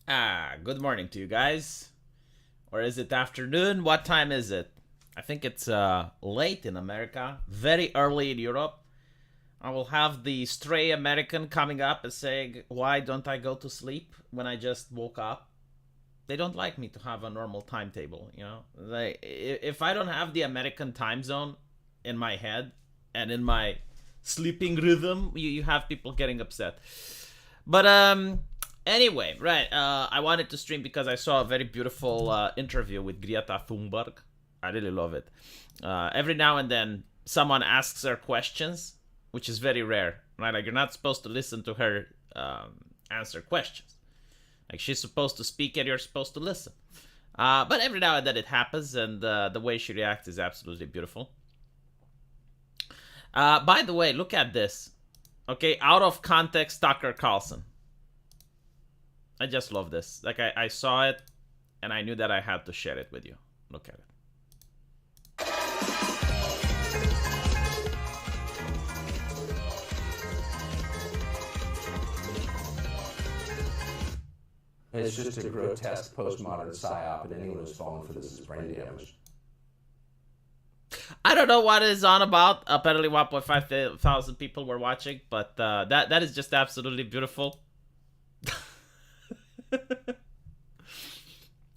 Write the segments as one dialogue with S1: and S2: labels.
S1: Good morning to you guys. Or is it afternoon? What time is it? I think it's late in America, very early in Europe. I will have the stray American coming up and saying, "Why don't I go to sleep when I just woke up?" They don't like me to have a normal timetable, you know? If I don't have the American time zone in my head and in my sleeping rhythm, you have people getting upset. But anyway, right. I wanted to stream because I saw a very beautiful interview with Greta Thunberg. I really love it. Every now and then, someone asks her questions, which is very rare, right? Like you're not supposed to listen to her answer questions. Like she's supposed to speak and you're supposed to listen. But every now and then it happens, and the way she reacts is absolutely beautiful. By the way, look at this. Okay, out of context, Tucker Carlson. I just love this. Like I saw it, and I knew that I had to share it with you. Look at it.
S2: It's just a grotesque postmodern psyop, and anyone who's fallen for this is brain damaged.
S1: I don't know what it's on about. Apparently, 1.5 thousand people were watching, but that is just absolutely beautiful.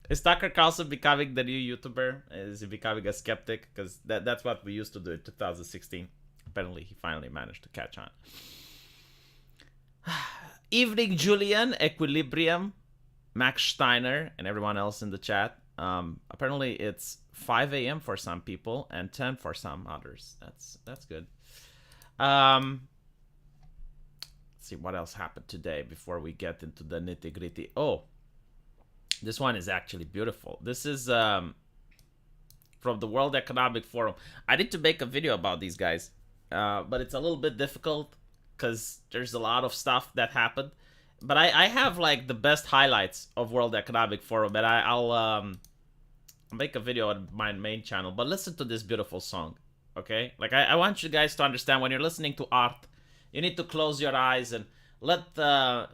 S1: Is Tucker Carlson becoming the new YouTuber? Is he becoming a skeptic? Because that's what we used to do in 2016. Apparently, he finally managed to catch on. Evening, Julian, Equilibrium, Max Steiner, and everyone else in the chat. Apparently, it's 5 a.m. for some people and 10 for some others. That's good. Let's see what else happened today before we get into the nitty gritty. Oh, this one is actually beautiful. This is from the World Economic Forum. I need to make a video about these guys, but it's a little bit difficult because there's a lot of stuff that happened. But I have like the best highlights of World Economic Forum, and I'll make a video on my main channel. But listen to this beautiful song, okay? Like I want you guys to understand, when you're listening to art, you need to close your eyes and let the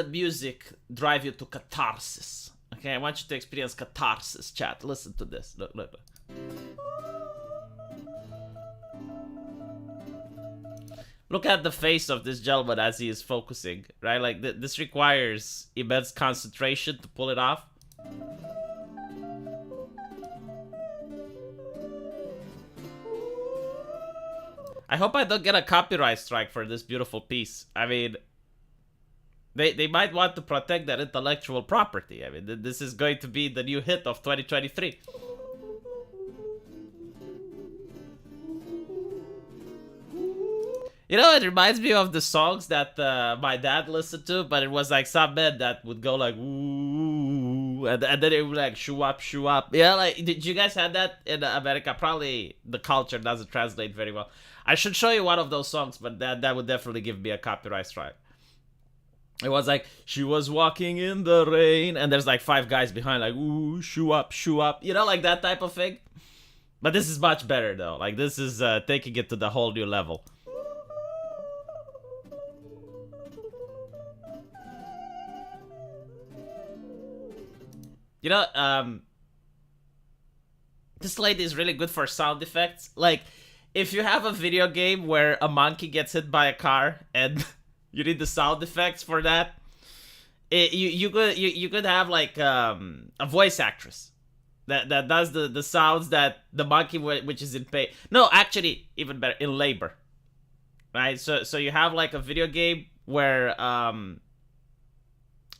S1: music drive you to catharsis. Okay, I want you to experience catharsis, chat. Listen to this. Look. Look at the face of this gentleman as he is focusing, right? Like, this requires immense concentration to pull it off. I hope I don't get a copyright strike for this beautiful piece. I mean, they might want to protect their intellectual property. I mean, this is going to be the new hit of 2023. You know, it reminds me of the songs that my dad listened to, but it was like some men that would go like, ooh, and then it would like, shoo up, shoo up. Yeah, like, did you guys have that in America? Probably the culture doesn't translate very well. I should show you one of those songs, but that would definitely give me a copyright strike. It was like, she was walking in the rain, and there's like 5 guys behind, like, ooh, shoo up, shoo up. You know, like that type of thing. But this is much better, though. Like, this is taking it to the whole new level. You know, this lady is really good for sound effects. Like, if you have a video game where a monkey gets hit by a car and you need the sound effects for that, you could have like a voice actress that does the sounds that the monkey which is in pain. No, actually, even better, in labor. Right? So you have like a video game where an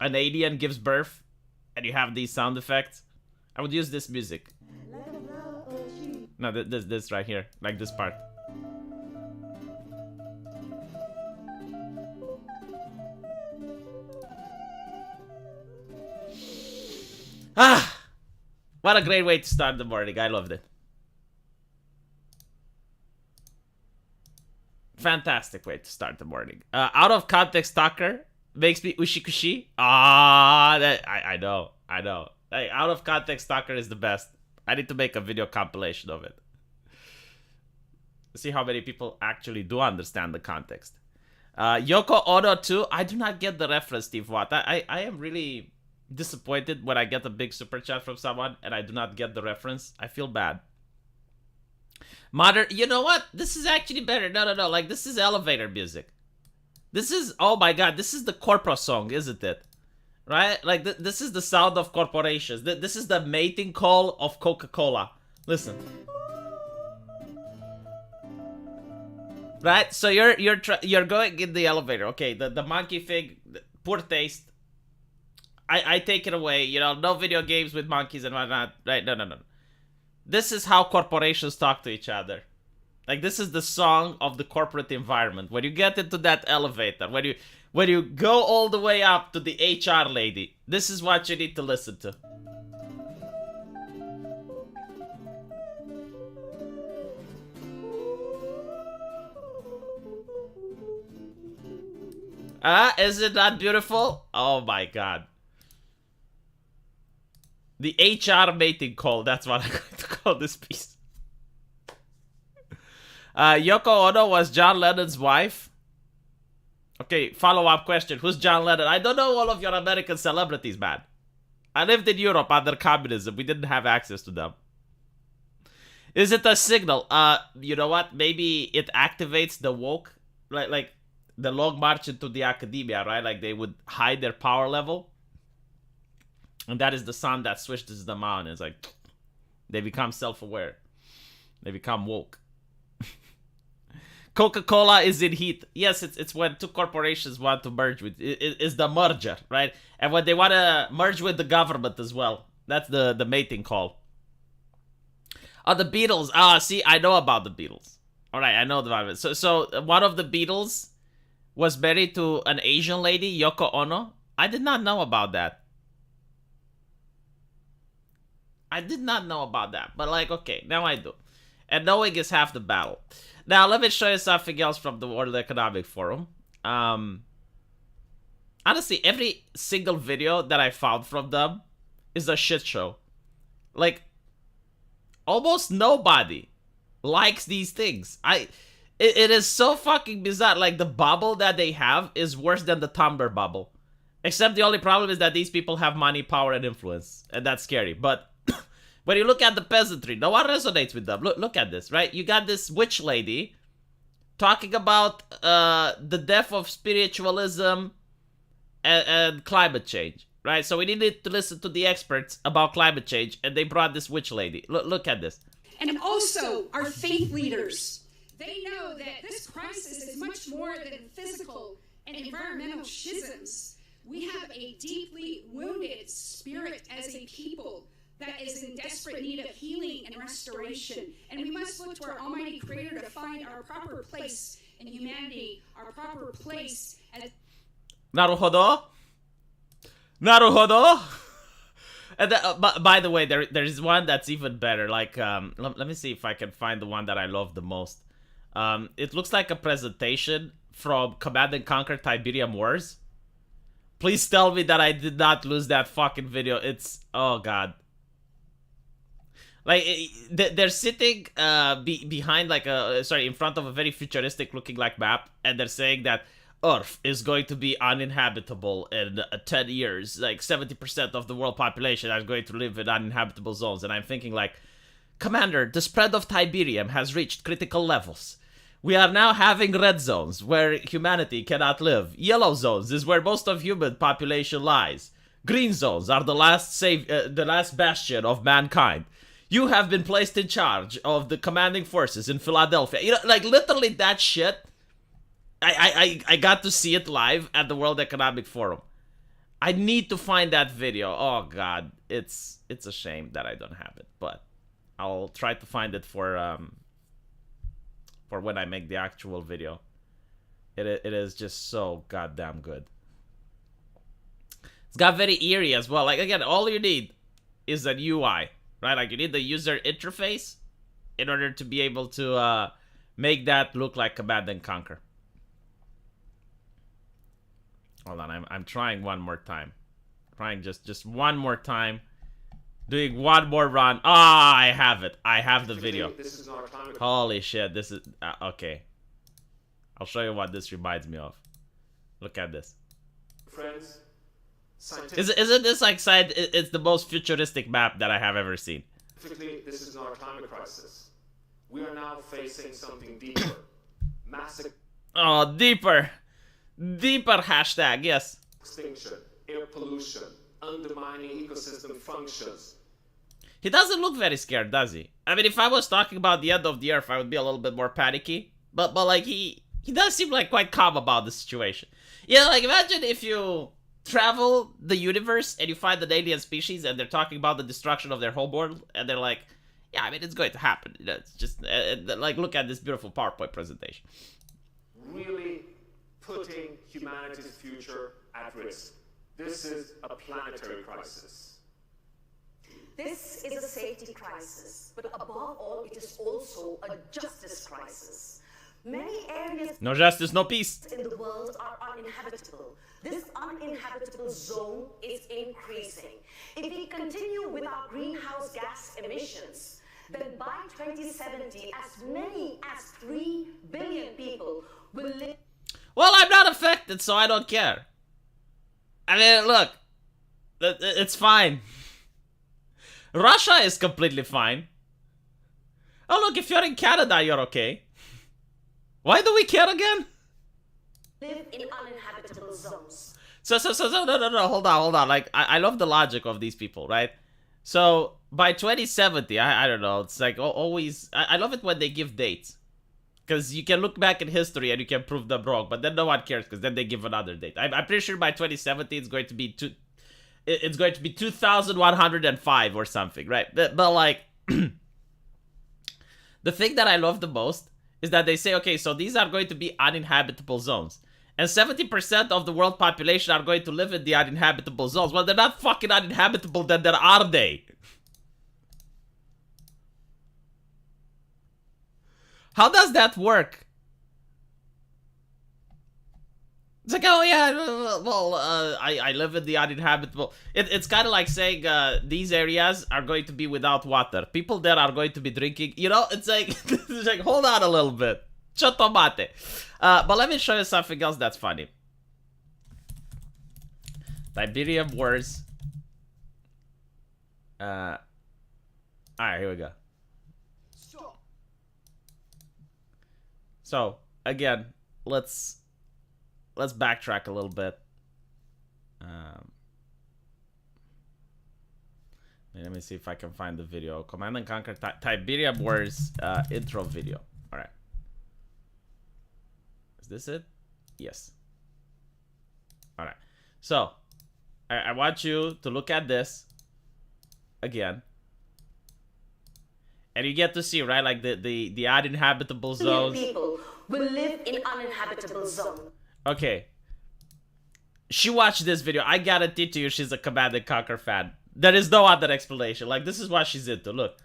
S1: alien gives birth, and you have these sound effects. I would use this music. No, this right here, like this part. Ah, what a great way to start the morning. I loved it. Fantastic way to start the morning. Out of context talker makes me ushi-kushi. I know. Like, out of context talker is the best. I need to make a video compilation of it. See how many people actually do understand the context. Yoko Ono too. I do not get the reference, Steve Watt. I am really disappointed when I get a big super chat from someone and I do not get the reference. I feel bad. Modern, you know what? This is actually better. No. Like, this is elevator music. This is, oh my god, this is the corporate song, isn't it? Right? Like, this is the sound of corporations. This is the mating call of Coca-Cola. Listen. Right? So you're going in the elevator. Okay, the monkey thing, poor taste. I take it away. You know, no video games with monkeys and whatnot. Right? No. This is how corporations talk to each other. Like, this is the song of the corporate environment. When you get into that elevator, when you go all the way up to the HR lady, this is what you need to listen to. Is it not beautiful? Oh my god. The HR mating call, that's what I'm going to call this piece. Yoko Ono was John Lennon's wife. Okay, follow-up question. Who's John Lennon? I don't know all of your American celebrities, man. I lived in Europe under communism. We didn't have access to them. Is it a signal? You know what? Maybe it activates the woke. Like the long march into the academia, right? Like, they would hide their power level. And that is the sun that switches them on. It's like, they become self-aware. They become woke. Coca-Cola is in heat. Yes, it's when two corporations want to merge with... It's the merger, right? And when they want to merge with the government as well. That's the mating call. Oh, the Beatles. See, I know about the Beatles. Alright, I know about it. So one of the Beatles was married to an Asian lady, Yoko Ono. I did not know about that. I did not know about that. But, like, okay, now I do. And knowing is half the battle. Now, let me show you something else from the World Economic Forum. Honestly, every single video that I found from them is a shit show. Like, almost nobody likes these things. It is so fucking bizarre. Like, the bubble that they have is worse than the Tumblr bubble. Except the only problem is that these people have money, power, and influence. And that's scary. But when you look at the peasantry, no one resonates with them. Look at this, right? You got this witch lady talking about the death of spiritualism and climate change, right? So we needed to listen to the experts about climate change, and they brought this witch lady. Look at this.
S3: And also our faith leaders. They know that this crisis is much more than physical and environmental schisms. We have a deeply wounded spirit as a people that is in desperate need of healing and restoration. And we must look to our Almighty Creator to find our proper place in humanity, our proper place as...
S1: Naruhodo? Naruhodo? And by the way, there's one that's even better. Like, let me see if I can find the one that I love the most. It looks like a presentation from Command and Conquer Tiberium Wars. Please tell me that I did not lose that fucking video. It's... oh god. Like, they're sitting behind like a... sorry, in front of a very futuristic looking like map. And they're saying that Earth is going to be uninhabitable in 10 years. Like, 70% of the world population are going to live in uninhabitable zones. And I'm thinking like, Commander, the spread of Tiberium has reached critical levels. We are now having red zones where humanity cannot live. Yellow zones is where most of human population lies. Green zones are the last bastion of mankind. You have been placed in charge of the commanding forces in Philadelphia. You know, like, literally that shit. I got to see it live at the World Economic Forum. I need to find that video. Oh god, it's a shame that I don't have it, but I'll try to find it for when I make the actual video. It is just so goddamn good. It's got very eerie as well. Like, again, all you need is an UI, right? Like, you need the user interface in order to be able to make that look like Command and Conquer. Hold on, I'm trying one more time. Trying just one more time. Doing one more run. Ah, I have it. I have the video.
S4: This is not a time.
S1: Holy shit, this is... okay. I'll show you what this reminds me of. Look at this.
S4: Friends,
S1: Isn't this like it's the most futuristic map that I have ever seen.
S4: scientifically, this is not a climate crisis. We are now facing something deeper. Massive
S1: Oh, deeper. Deeper hashtag, yes.
S4: extinction, air pollution, undermining ecosystem functions.
S1: He doesn't look very scared, does he? I mean, if I was talking about the end of the earth, I would be a little bit more panicky. But like, he does seem like quite calm about the situation. Yeah, like, imagine if you travel the universe and you find an alien species and they're talking about the destruction of their whole world, and they're like, yeah, I mean, it's going to happen. You know, it's just, like, look at this beautiful PowerPoint presentation.
S4: Really putting humanity's future at risk. This is a planetary crisis.
S5: This is a safety crisis, but above all, it is also a justice crisis. Many areas
S1: No justice, no peace.
S5: in the world are uninhabitable. This uninhabitable zone is increasing. If we continue with our greenhouse gas emissions, then by 2070, as many as 3 billion people will live.
S1: Well, I'm not affected, so I don't care. I mean, look, it's fine. Russia is completely fine. Oh, look, if you're in Canada, you're okay. Why do we care again?
S5: Live in uninhabitable zones.
S1: So, no, hold on. Like, I love the logic of these people, right? So, by 2070, I don't know, it's like always, I love it when they give dates. Because you can look back in history and you can prove them wrong, but then no one cares because then they give another date. I'm pretty sure by 2070 it's going to be 2105 or something, right? But like, the thing that I love the most is that they say, okay, so these are going to be uninhabitable zones. And 70% of the world population are going to live in the uninhabitable zones. Well, they're not fucking uninhabitable, then there are they? How does that work? It's like, oh yeah, well, I live in the uninhabitable. It's kind of like saying these areas are going to be without water. People there are going to be drinking. You know, it's like, it's like, hold on a little bit. Chotomate. But let me show you something else that's funny. Tiberium Wars. Alright, here we go. So, again, let's backtrack a little bit. Let me see if I can find the video. Command and Conquer Tiberium Wars intro video. Alright. Is this it? Yes. Alright. So, I want you to look at this again. And you get to see, right, like the uninhabitable zones.
S5: People will live in uninhabitable zones.
S1: Okay. She watched this video. I guarantee to you she's a Command and Conquer fan. There is no other explanation. Like, this is what she's into. Look.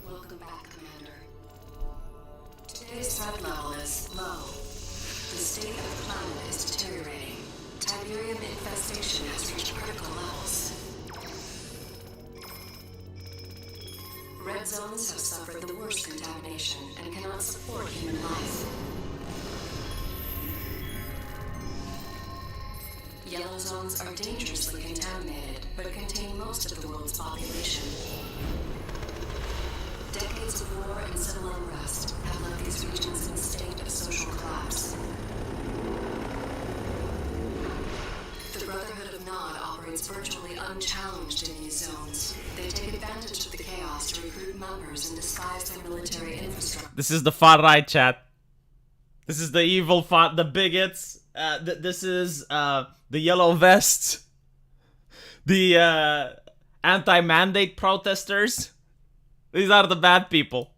S6: Welcome back, Commander. Today's threat level is low. The state of the planet is deteriorating. Tiberium infestation has reached critical levels. Red zones have suffered the worst contamination and cannot support human life. Yellow zones are dangerously contaminated, but contain most of the world's population. Decades of war and civil unrest have left these regions in a state of social collapse. The Brotherhood of Nod operates virtually unchallenged in these zones. They take advantage of the chaos to recruit members and disguise their military infrastructure.
S1: This is the far right, chat. This is the evil the bigots. This is the yellow vests. The anti-mandate protesters. These are the bad people.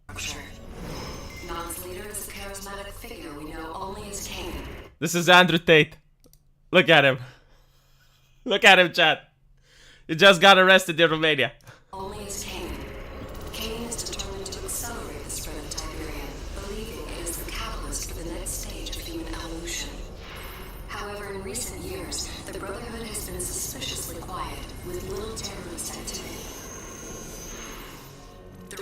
S6: Nod's leader is a charismatic figure we know only as King.
S1: This is Andrew Tate. Look at him. Look at him, chat. He just got arrested in Romania.
S6: Only as King. King is determined to accelerate the spread of Tiberium, believing it is the catalyst for the next stage of human evolution. However, in recent years, the Brotherhood has been suspiciously quiet, with little terrorist activity.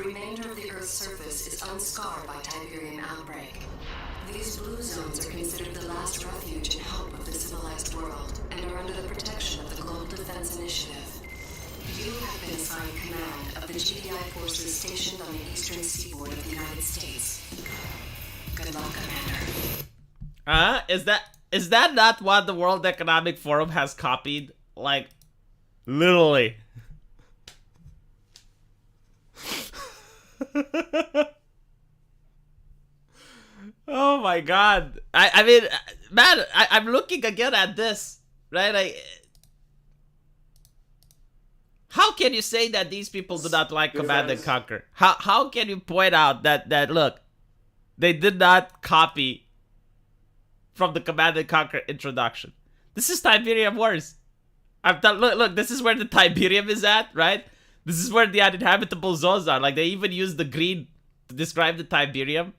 S6: the remainder of the Earth's surface is unscarred by Tiberium outbreak. These blue zones are considered the last refuge and hope of the civilized world, and are under the protection of the Global Defense Initiative. You have been assigned command of the GDI forces stationed on the eastern seaboard of the United States. Good luck, Commander.
S1: Is that not what the World Economic Forum has copied? Like, literally. Oh my god. I mean, man, I'm looking again at this, right? How can you say that these people do not like Command and Conquer? How can you point out that look, they did not copy from the Command and Conquer introduction? This is Tiberium Wars. Look, this is where the Tiberium is at, right? This is where the uninhabitable zones are. Like, they even use the green to describe the Tiberium.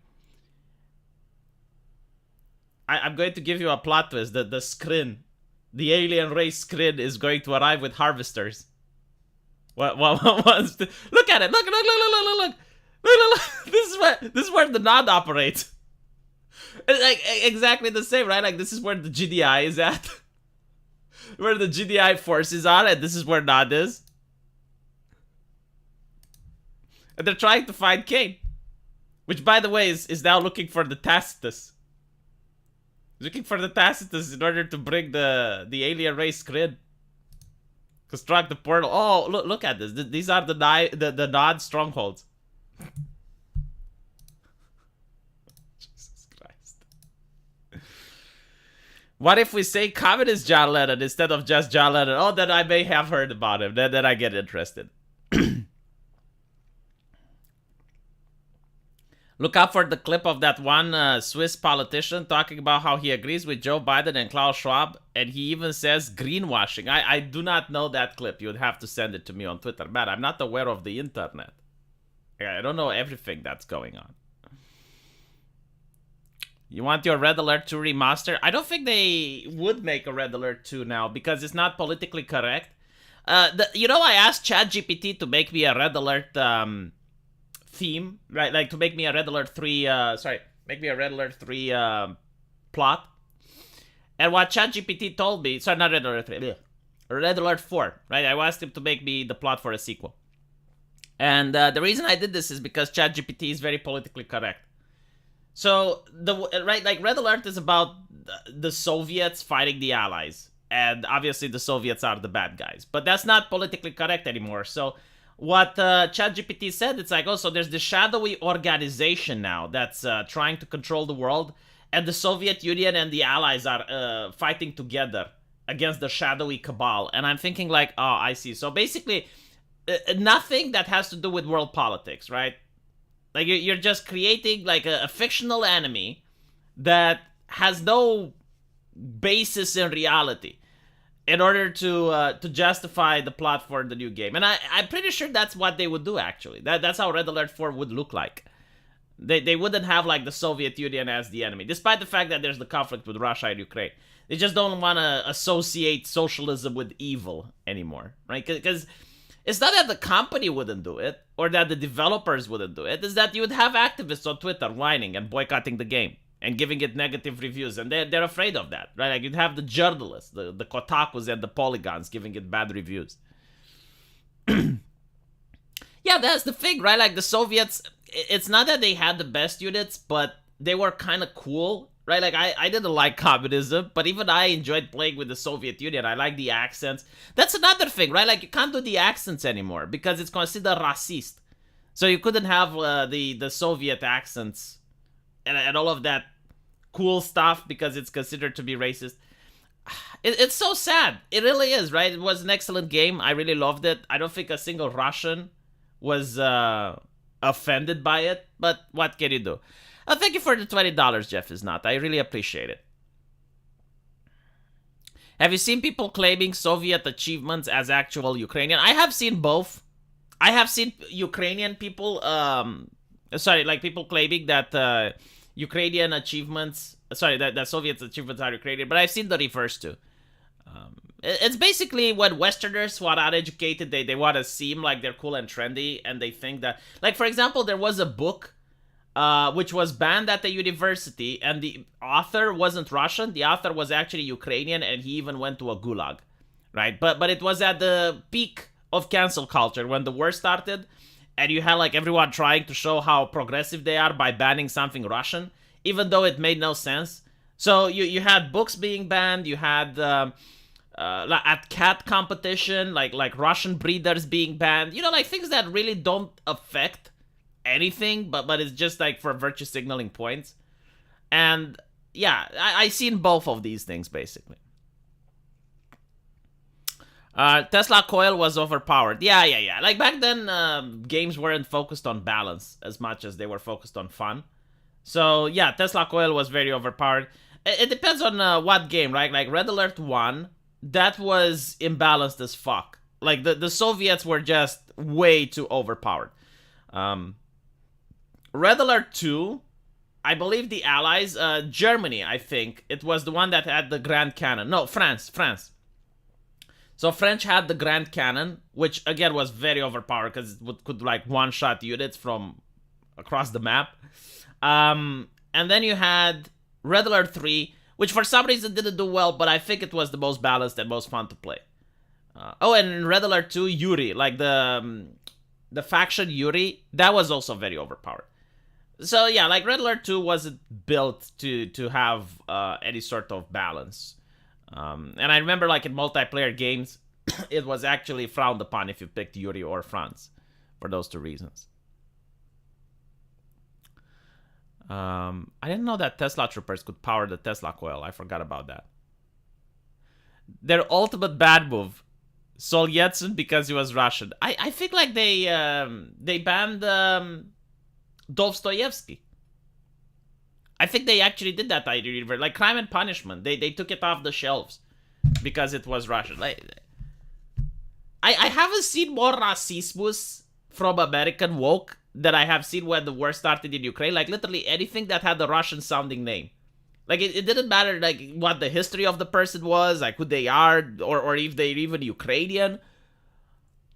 S1: I'm going to give you a plot twist. The Skrin, the alien race Skrin, is going to arrive with harvesters. What look at it. Look. This is where the Nod operates. It's like exactly the same, right? Like, this is where the GDI is at. Where the GDI forces are, and this is where Nod is. And they're trying to find Kane. Which, by the way, is now looking for the Tacitus. Looking for the Tacitus in order to bring the alien race Skrin. Construct the portal. Oh, look at this. These are the Nod strongholds. Jesus Christ. What if we say communist John Lennon instead of just John Lennon? Oh, then I may have heard about him. Then I get interested. Look out for the clip of that one Swiss politician talking about how he agrees with Joe Biden and Klaus Schwab, and he even says greenwashing. I do not know that clip. You would have to send it to me on Twitter. Man, I'm not aware of the internet. I don't know everything that's going on. You want your Red Alert 2 remaster? I don't think they would make a Red Alert 2 now because it's not politically correct. I asked ChatGPT to make me a Red Alert theme, right? Like, to make me a Red Alert 3, make me a Red Alert 3 plot. And what ChatGPT told me, sorry, not Red Alert 3, Red Alert 4, right? I asked him to make me the plot for a sequel. And the reason I did this is because ChatGPT is very politically correct. So, Red Alert is about the Soviets fighting the Allies. And obviously the Soviets are the bad guys. But that's not politically correct anymore. So, what ChatGPT said, it's like, oh, so there's this shadowy organization now that's trying to control the world, and the Soviet Union and the Allies are fighting together against the shadowy cabal. And I'm thinking like, oh, I see. So basically, nothing that has to do with world politics, right? Like, you're just creating like a fictional enemy that has no basis in reality, in order to justify the plot for the new game. And I'm pretty sure that's what they would do, actually. That's how Red Alert 4 would look like. They wouldn't have, like, the Soviet Union as the enemy, despite the fact that there's the conflict with Russia and Ukraine. They just don't want to associate socialism with evil anymore, right? Because it's not that the company wouldn't do it, or that the developers wouldn't do it. It's that you would have activists on Twitter whining and boycotting the game and giving it negative reviews, and they're afraid of that, right? Like, you'd have the journalists, the Kotakus and the Polygons giving it bad reviews. Yeah, that's the thing, right? Like, the Soviets, it's not that they had the best units, but they were kind of cool, right? Like, I didn't like communism, but even I enjoyed playing with the Soviet Union. I like the accents. That's another thing, right? Like, you can't do the accents anymore because it's considered racist. So you couldn't have the Soviet accents and all of that cool stuff because it's considered to be racist. It's so sad. It really is, right? It was an excellent game. I really loved it. I don't think a single Russian was offended by it, but what can you do? Thank you for the $20, Jeff is not. I really appreciate it. Have you seen people claiming Soviet achievements as actual Ukrainian? I have seen both. I have seen Ukrainian people, people claiming that Ukrainian achievements, that Soviet achievements are Ukrainian, but I've seen the reverse too. It's basically when Westerners who are uneducated, they want to seem like they're cool and trendy, and they think that, like, for example, there was a book which was banned at the university, and the author wasn't Russian. The author was actually Ukrainian, and he even went to a gulag, right? But it was at the peak of cancel culture when the war started, and you had like everyone trying to show how progressive they are by banning something Russian, even though it made no sense. So you had books being banned, you had at cat competition, like Russian breeders being banned, like things that really don't affect anything, but it's just like for virtue signaling points. And yeah, I seen both of these things basically. Tesla coil was overpowered. Yeah. Like back then, games weren't focused on balance as much as they were focused on fun. So yeah, Tesla coil was very overpowered. It depends on what game, right? Like Red Alert 1, that was imbalanced as fuck. Like the Soviets were just way too overpowered. Red Alert 2, I believe the Allies, Germany, I think, it was the one that had the Grand Cannon. No, France. So French had the Grand Cannon, which again was very overpowered because it could like one-shot units from across the map. And then you had Red Alert 3, which for some reason didn't do well, but I think it was the most balanced and most fun to play. And Red Alert 2, Yuri, like the faction Yuri, that was also very overpowered. So yeah, like Red Alert 2 wasn't built to have any sort of balance. And I remember like in multiplayer games, it was actually frowned upon if you picked Yuri or France for those two reasons. I didn't know that Tesla troopers could power the Tesla coil. I forgot about that. Their ultimate bad move, Solyetsin because he was Russian. I think like they banned Dostoevsky. I think they actually did that. Like Crime and Punishment. They took it off the shelves because it was Russian. Like, I haven't seen more racismus from American woke that I have seen when the war started in Ukraine. Like literally anything that had a Russian sounding name. Like it didn't matter like what the history of the person was, like who they are, or if they're even Ukrainian.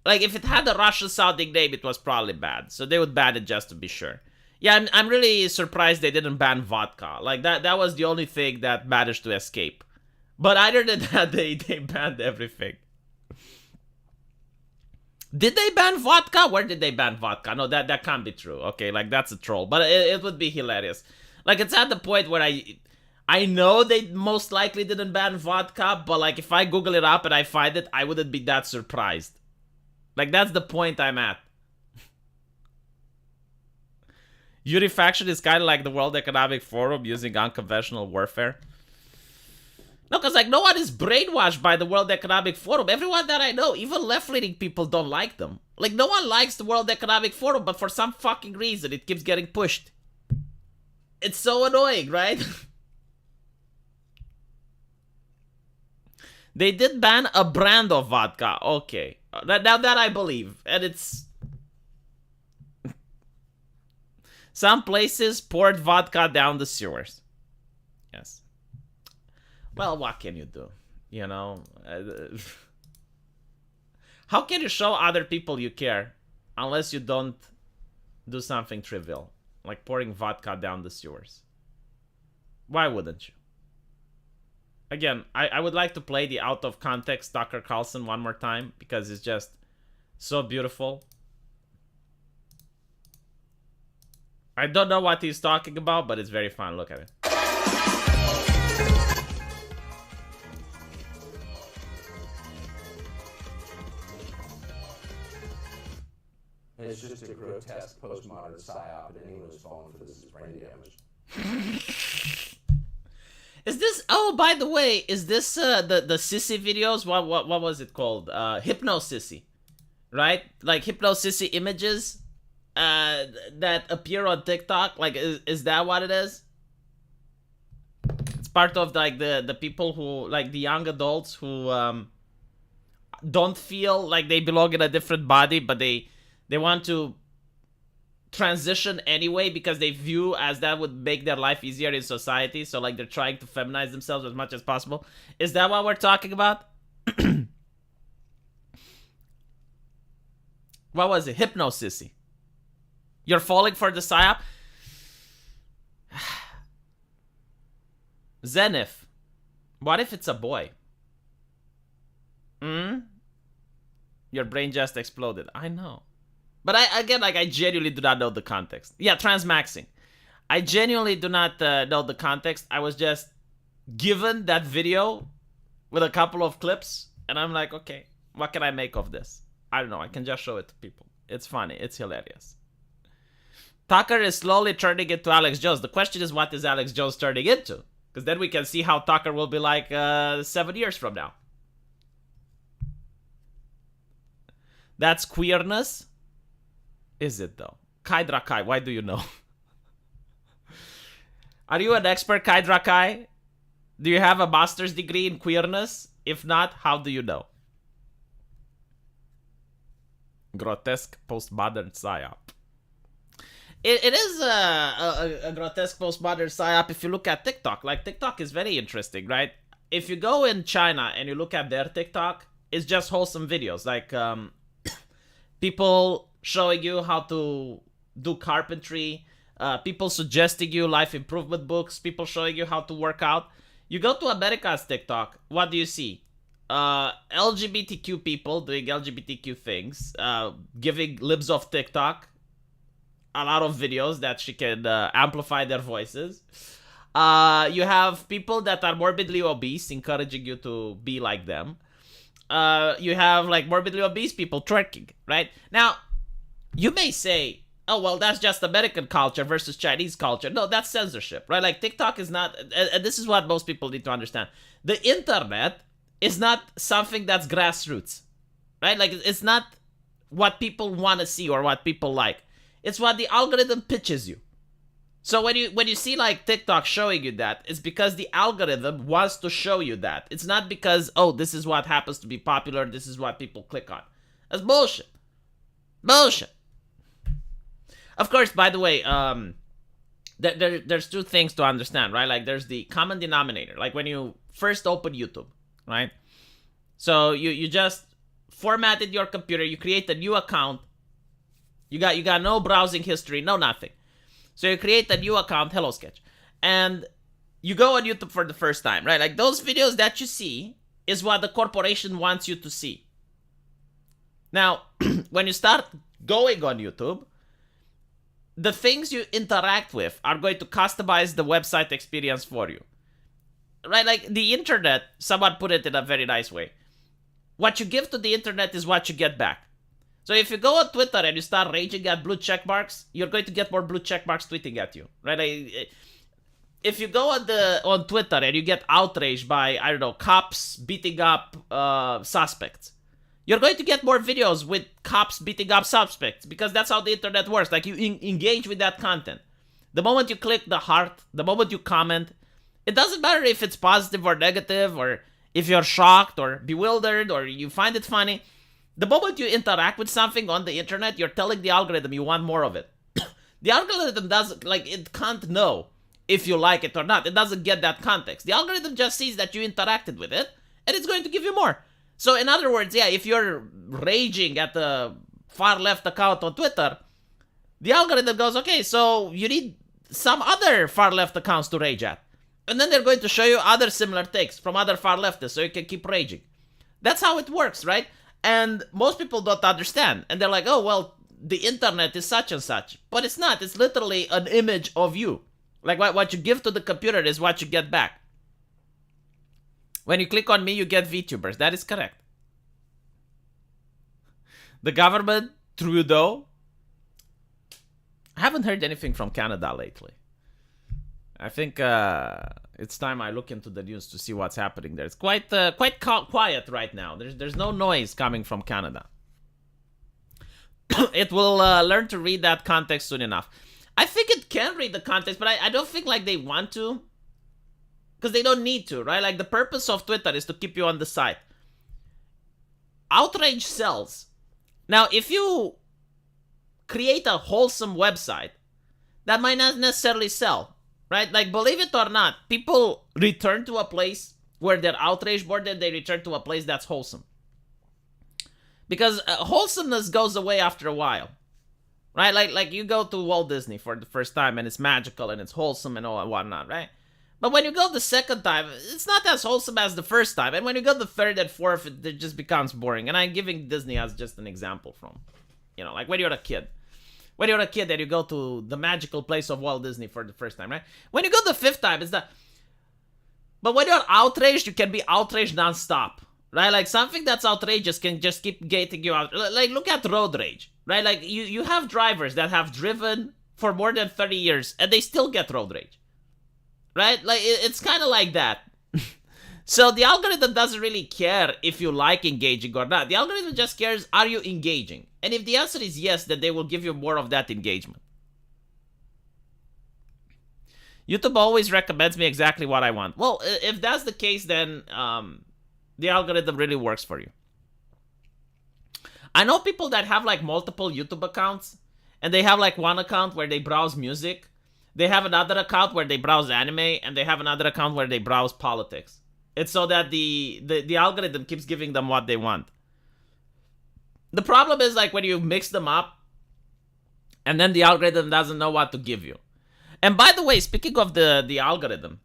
S1: Like if it had a Russian sounding name, it was probably bad. So they would ban it just to be sure. Yeah, I'm really surprised they didn't ban vodka. Like that was the only thing that managed to escape. But other than that, they banned everything. Did they ban vodka? Where did they ban vodka? No, that can't be true. Okay, like that's a troll. But it would be hilarious. Like it's at the point where I know they most likely didn't ban vodka, but like if I Google it up and I find it, I wouldn't be that surprised. Like that's the point I'm at. Yuri faction is kind of like the World Economic Forum using unconventional warfare. No, because like no one is brainwashed by the World Economic Forum. Everyone that I know, even left-leaning people, don't like them. Like no one likes the World Economic Forum, but for some fucking reason it keeps getting pushed. It's so annoying, right? They did ban a brand of vodka. Okay. Now that I believe. And it's... Some places poured vodka down the sewers. Yes. Well, what can you do? You know? How can you show other people you care unless you don't do something trivial? Like pouring vodka down the sewers. Why wouldn't you? Again, I would like to play the out of context Tucker Carlson one more time because it's just so beautiful. I don't know what he's talking about, but it's very fun. Look at it.
S2: It's just a grotesque postmodern psyop, and anyone who's fallen for this is brain damaged.
S1: Is this? Oh, by the way, is this the sissy videos? What was it called? Hypno sissy, right? Like hypno sissy images that appear on TikTok. Like, is that what it is? It's part of like the people who like the young adults who don't feel like they belong in a different body, but they want to transition anyway because they view as that would make their life easier in society. So like they're trying to feminize themselves as much as possible. Is that what we're talking about? What was it? Hypnosissy. You're falling for the psyop? Zenith. What if it's a boy? Your brain just exploded. I know. But I genuinely do not know the context. Yeah, transmaxing. I genuinely do not know the context. I was just given that video with a couple of clips, and I'm like, okay, what can I make of this? I don't know. I can just show it to people. It's funny. It's hilarious. Tucker is slowly turning into Alex Jones. The question is, what is Alex Jones turning into? Because then we can see how Tucker will be like 7 years from now. That's queerness? Is it though? Kydra Kai, why do you know? Are you an expert, Kydra Kai? Do you have a master's degree in queerness? If not, how do you know? Grotesque postmodern psyop. It is a grotesque postmodern psyop if you look at TikTok. Like, TikTok is very interesting, right? If you go in China and you look at their TikTok, it's just wholesome videos. Like, people showing you how to do carpentry, people suggesting you life improvement books, people showing you how to work out. You go to America's TikTok, what do you see? LGBTQ people doing LGBTQ things, giving libs of TikTok a lot of videos that she can amplify their voices. You have people that are morbidly obese, encouraging you to be like them. You have like morbidly obese people twerking, right? Now, you may say, oh, well, that's just American culture versus Chinese culture. No, that's censorship, right? Like, TikTok is not, and this is what most people need to understand. The internet is not something that's grassroots, right? Like, it's not what people want to see or what people like. It's what the algorithm pitches you. So when you see like TikTok showing you that, it's because the algorithm wants to show you that. It's not because, oh, this is what happens to be popular, this is what people click on. That's bullshit. Bullshit. Of course, by the way, there's two things to understand, right? Like, there's the common denominator. Like, when you first open YouTube, right? So you just formatted your computer, you create a new account. You got no browsing history, no nothing. So you create a new account, Hello Sketch, and you go on YouTube for the first time, right? Like, those videos that you see is what the corporation wants you to see. Now, when you start going on YouTube, the things you interact with are going to customize the website experience for you. Right? Like, the internet, someone put it in a very nice way. What you give to the internet is what you get back. So if you go on Twitter and you start raging at blue check marks, you're going to get more blue check marks tweeting at you, right? If you go on Twitter and you get outraged by, I don't know, cops beating up suspects, you're going to get more videos with cops beating up suspects, because that's how the internet works. Like, you engage with that content. The moment you click the heart, the moment you comment, it doesn't matter if it's positive or negative, or if you're shocked or bewildered or you find it funny. The moment you interact with something on the internet, you're telling the algorithm you want more of it. The algorithm doesn't, like, it can't know if you like it or not. It doesn't get that context. The algorithm just sees that you interacted with it, and it's going to give you more. So, in other words, yeah, if you're raging at the far left account on Twitter, the algorithm goes, okay, so you need some other far left accounts to rage at. And then they're going to show you other similar takes from other far leftists so you can keep raging. That's how it works, right? And most people don't understand. And they're like, oh, well, the internet is such and such. But it's not. It's literally an image of you. Like, what you give to the computer is what you get back. When you click on me, you get VTubers. That is correct. The government, Trudeau. I haven't heard anything from Canada lately. I think it's time I look into the news to see what's happening there. It's quite quiet right now. There's no noise coming from Canada. It will learn to read that context soon enough. I think it can read the context, but I don't think like they want to, because they don't need to, right? Like, the purpose of Twitter is to keep you on the site. Outrage sells. Now, if you create a wholesome website, that might not necessarily sell. Right? Like, believe it or not, people return to a place where they're outraged more than they return to a place that's wholesome. Because wholesomeness goes away after a while, right? Like you go to Walt Disney for the first time and it's magical and it's wholesome and all and whatnot, right? But when you go the second time, it's not as wholesome as the first time. And when you go the third and fourth, it just becomes boring. And I'm giving Disney as just an example from, like when you're a kid. When you're a kid and you go to the magical place of Walt Disney for the first time, right? When you go the fifth time, it's that. But when you're outraged, you can be outraged nonstop. Right, like something that's outrageous can just keep getting you out. Like, look at road rage, right? Like, you have drivers that have driven for more than 30 years and they still get road rage, right? Like, it's kind of like that. So the algorithm doesn't really care if you like engaging or not. The algorithm just cares, are you engaging? And if the answer is yes, then they will give you more of that engagement. YouTube always recommends me exactly what I want. Well, if that's the case, then the algorithm really works for you. I know people that have like multiple YouTube accounts, and they have like one account where they browse music, they have another account where they browse anime, and they have another account where they browse politics. It's so that the algorithm keeps giving them what they want. The problem is like when you mix them up, and then the algorithm doesn't know what to give you. And by the way, speaking of the algorithm,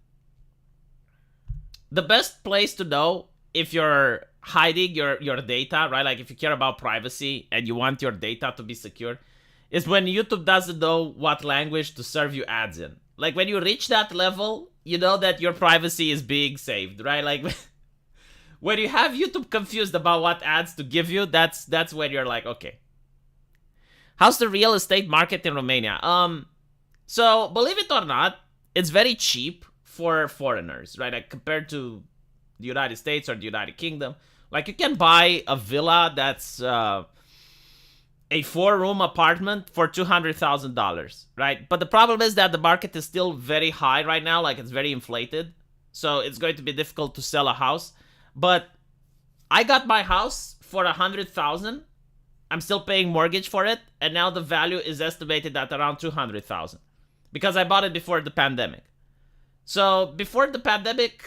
S1: the best place to know if you're hiding your data, right? Like if you care about privacy and you want your data to be secure, is when YouTube doesn't know what language to serve you ads in. Like when you reach that level, you know that your privacy is being saved, right? Like when you have YouTube confused about what ads to give you, that's when you're like, okay. How's the real estate market in Romania? So believe it or not, it's very cheap for foreigners, right? Like compared to the United States or the United Kingdom. Like you can buy a villa that's a 4-room apartment for $200,000, right? But the problem is that the market is still very high right now. Like it's very inflated. So it's going to be difficult to sell a house. But I got my house for $100,000. I'm still paying mortgage for it. And now the value is estimated at around $200,000 because I bought it before the pandemic. So before the pandemic,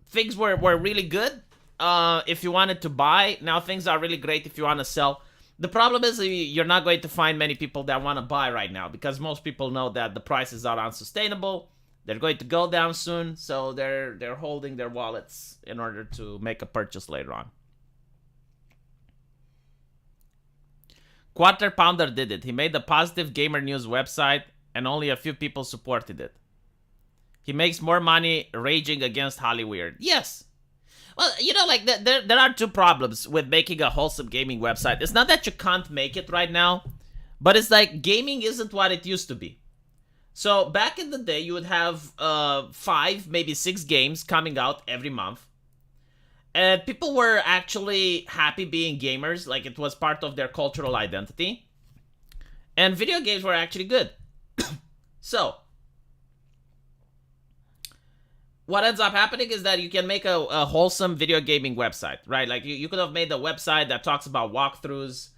S1: things were really good if you wanted to buy. Now things are really great if you want to sell. The problem is you're not going to find many people that want to buy right now because most people know that the prices are unsustainable. They're going to go down soon, so they're holding their wallets in order to make a purchase later on. Quarter Pounder did it. He made the Positive Gamer News website and only a few people supported it. He makes more money raging against Hollyweird. Yes. Well, like there are two problems with making a wholesome gaming website. It's not that you can't make it right now, but it's like gaming isn't what it used to be. So back in the day, you would have 5, maybe 6 games coming out every month. And people were actually happy being gamers, like it was part of their cultural identity. And video games were actually good. So what ends up happening is that you can make a wholesome video gaming website, right? Like you could have made a website that talks about walkthroughs,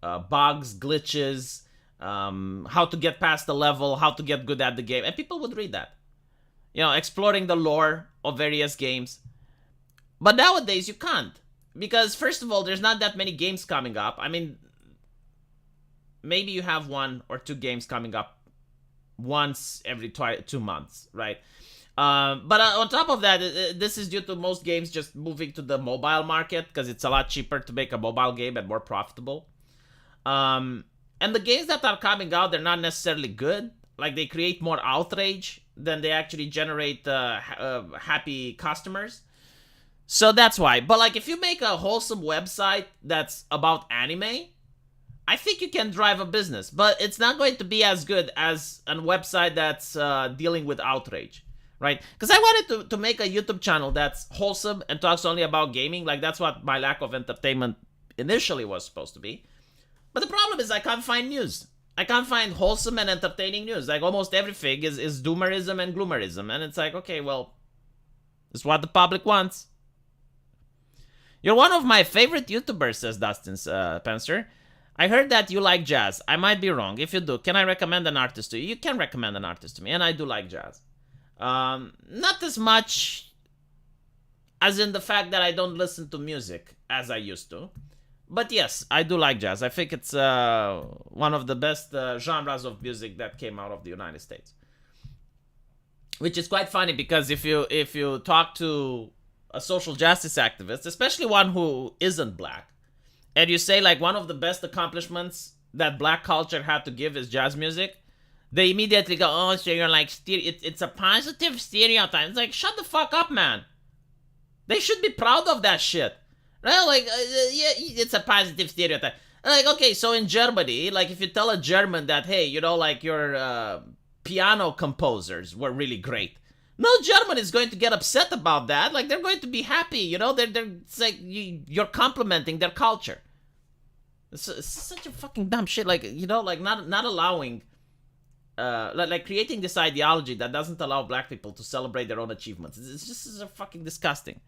S1: bugs, glitches, how to get past the level, how to get good at the game, and people would read that. Exploring the lore of various games. But nowadays you can't, because first of all, there's not that many games coming up. I mean, maybe you have 1 or 2 games coming up once every 2 months, right? But on top of that, this is due to most games just moving to the mobile market because it's a lot cheaper to make a mobile game and more profitable. And the games that are coming out, they're not necessarily good. Like they create more outrage than they actually generate happy customers. So that's why. But like if you make a wholesome website that's about anime, I think you can drive a business. But it's not going to be as good as a website that's dealing with outrage. Right? Because I wanted to make a YouTube channel that's wholesome and talks only about gaming. Like, that's what my lack of entertainment initially was supposed to be. But the problem is I can't find news. I can't find wholesome and entertaining news. Like, almost everything is doomerism and gloomerism. And it's like, okay, well, it's what the public wants. You're one of my favorite YouTubers, says Dustin Spencer. I heard that you like jazz. I might be wrong. If you do, can I recommend an artist to you? You can recommend an artist to me, and I do like jazz. Not as much as in the fact that I don't listen to music as I used to. But yes, I do like jazz. I think it's one of the best genres of music that came out of the United States. Which is quite funny because if you talk to a social justice activist, especially one who isn't black, and you say like one of the best accomplishments that black culture had to give is jazz music, they immediately go, "Oh, so you're like it's a positive stereotype." It's like, shut the fuck up, man. They should be proud of that shit. Right? Like, yeah, it's a positive stereotype. Like, okay, so in Germany, like, if you tell a German that, hey, you know, like, your piano composers were really great, no German is going to get upset about that. Like, they're going to be happy, you know? It's like, you're complimenting their culture. It's such a fucking dumb shit. Like, you know, like, not allowing, like, creating this ideology that doesn't allow black people to celebrate their own achievements. It's just fucking disgusting.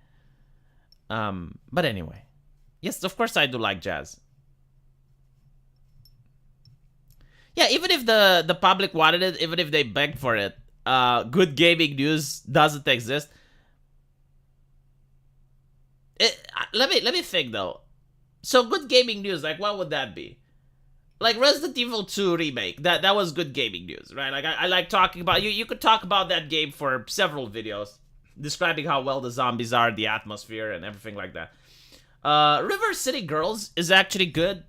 S1: But anyway, yes, of course I do like jazz. Yeah, even if the public wanted it, even if they begged for it, good gaming news doesn't exist. Let me think though. So good gaming news, like what would that be? Like Resident Evil 2 remake, that was good gaming news, right? Like I like talking about you could talk about that game for several videos, describing how well the zombies are, the atmosphere, and everything like that. River City Girls is actually good.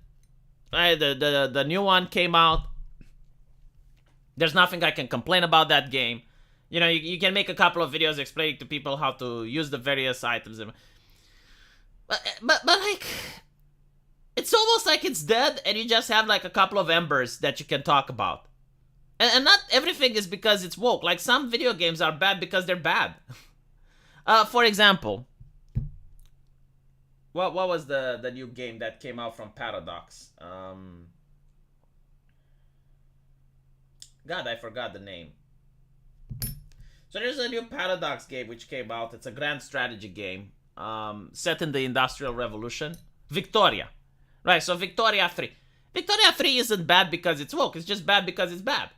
S1: Right, the new one came out. There's nothing I can complain about that game. You know, you can make a couple of videos explaining to people how to use the various items. But like, it's almost like it's dead, and you just have like a couple of embers that you can talk about. And not everything is because it's woke. Like some video games are bad because they're bad. For example, what was the new game that came out from Paradox? God, I forgot the name. So there's a new Paradox game which came out. It's a grand strategy game set in the Industrial Revolution. Victoria. Right, so Victoria 3. Victoria 3 isn't bad because it's woke. It's just bad because it's bad.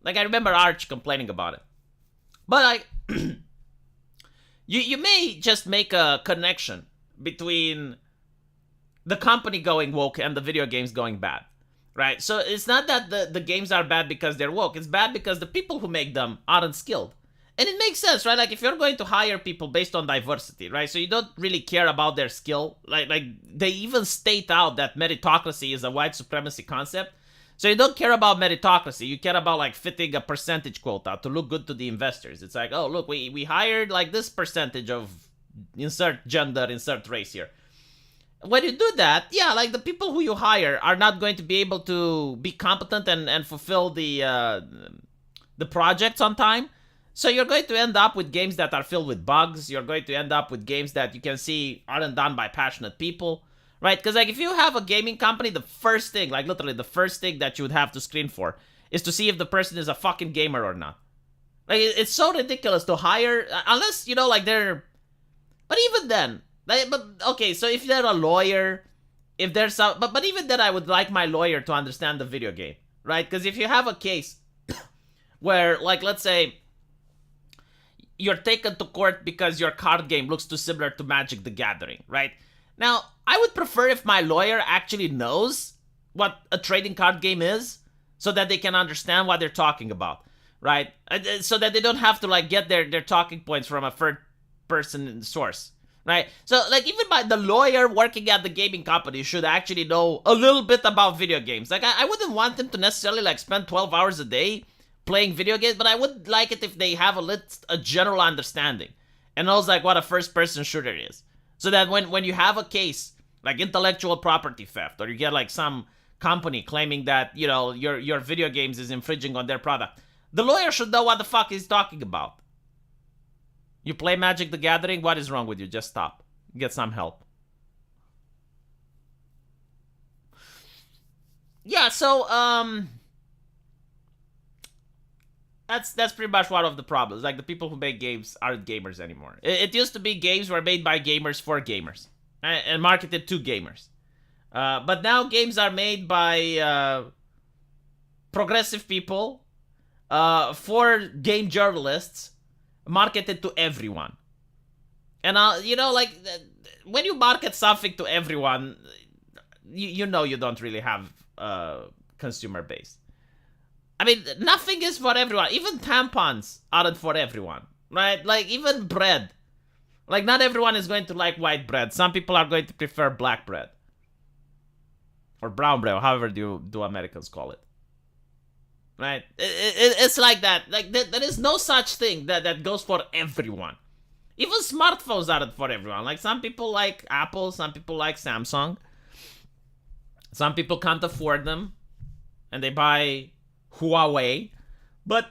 S1: Like, I remember Arch complaining about it. But, like, you may just make a connection between the company going woke and the video games going bad. Right? So it's not that the games are bad because they're woke. It's bad because the people who make them aren't skilled. And it makes sense, right? Like, if you're going to hire people based on diversity, right? So you don't really care about their skill. Like they even state out that meritocracy is a white supremacy concept. So you don't care about meritocracy. You care about, like, fitting a percentage quota to look good to the investors. It's like, oh, look, we hired, like, this percentage of insert gender, insert race here. When you do that, yeah, like, the people who you hire are not going to be able to be competent and fulfill the projects on time. So you're going to end up with games that are filled with bugs. You're going to end up with games that you can see aren't done by passionate people, right? Because, like, if you have a gaming company, the first thing, like, literally the first thing that you would have to screen for is to see if the person is a fucking gamer or not. Like, it's so ridiculous to hire, unless, you know, like, they're... But even then, like, but, okay, so if they're a lawyer, if there's some... But even then, I would like my lawyer to understand the video game, right? Because if you have a case where, like, let's say... you're taken to court because your card game looks too similar to Magic the Gathering, right? Now, I would prefer if my lawyer actually knows what a trading card game is, so that they can understand what they're talking about, right? So that they don't have to, like, get their talking points from a third-person source, right? So, like, even the lawyer working at the gaming company should actually know a little bit about video games. Like, I wouldn't want them to necessarily, like, spend 12 hours a day playing video games, but I would like it if they have a general understanding and knows, like, what a first-person shooter is. So that when you have a case, like intellectual property theft, or you get, like, some company claiming that, you know, your video games is infringing on their product, the lawyer should know what the fuck he's talking about. You play Magic the Gathering? What is wrong with you? Just stop. Get some help. Yeah, so, That's pretty much one of the problems. Like, the people who make games aren't gamers anymore. It used to be games were made by gamers for gamers and marketed to gamers. But now games are made by progressive people for game journalists, marketed to everyone. And, you know, like, when you market something to everyone, you know you don't really have consumer base. I mean, nothing is for everyone. Even tampons aren't for everyone, right? Like, even bread. Like, not everyone is going to like white bread. Some people are going to prefer black bread. Or brown bread, or however do Americans call it. Right? It's like that. Like, there is no such thing that goes for everyone. Even smartphones aren't for everyone. Like, some people like Apple, some people like Samsung. Some people can't afford them, and they buy Huawei. But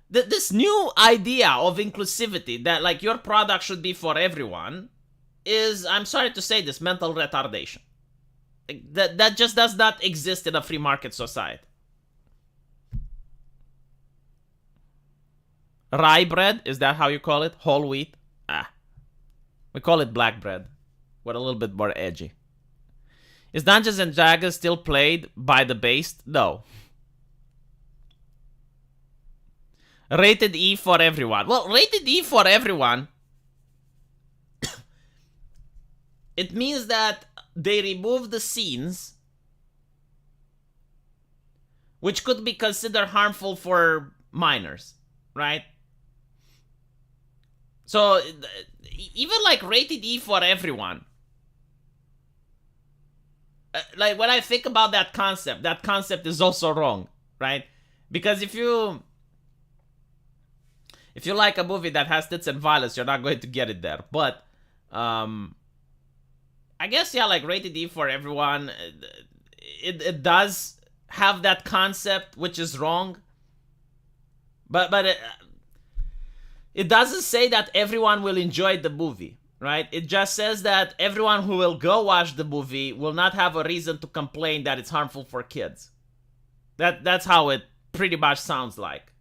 S1: this new idea of inclusivity, that like your product should be for everyone, is, I'm sorry to say this, mental retardation. That just does not exist in a free market society. Rye bread, is that how you call it? Whole wheat? We call it black bread. We're a little bit more edgy. Is Dungeons and Dragons still played by the based? No. Rated E for everyone. Well, rated E for everyone, it means that they remove the scenes which could be considered harmful for minors, right? So, even like rated E for everyone, like when I think about that concept is also wrong, right? Because if you like a movie that has tits and violence, you're not going to get it there. But I guess, yeah, like rated E for everyone, it does have that concept, which is wrong. But it doesn't say that everyone will enjoy the movie, right? It just says that everyone who will go watch the movie will not have a reason to complain that it's harmful for kids. That's how it pretty much sounds like.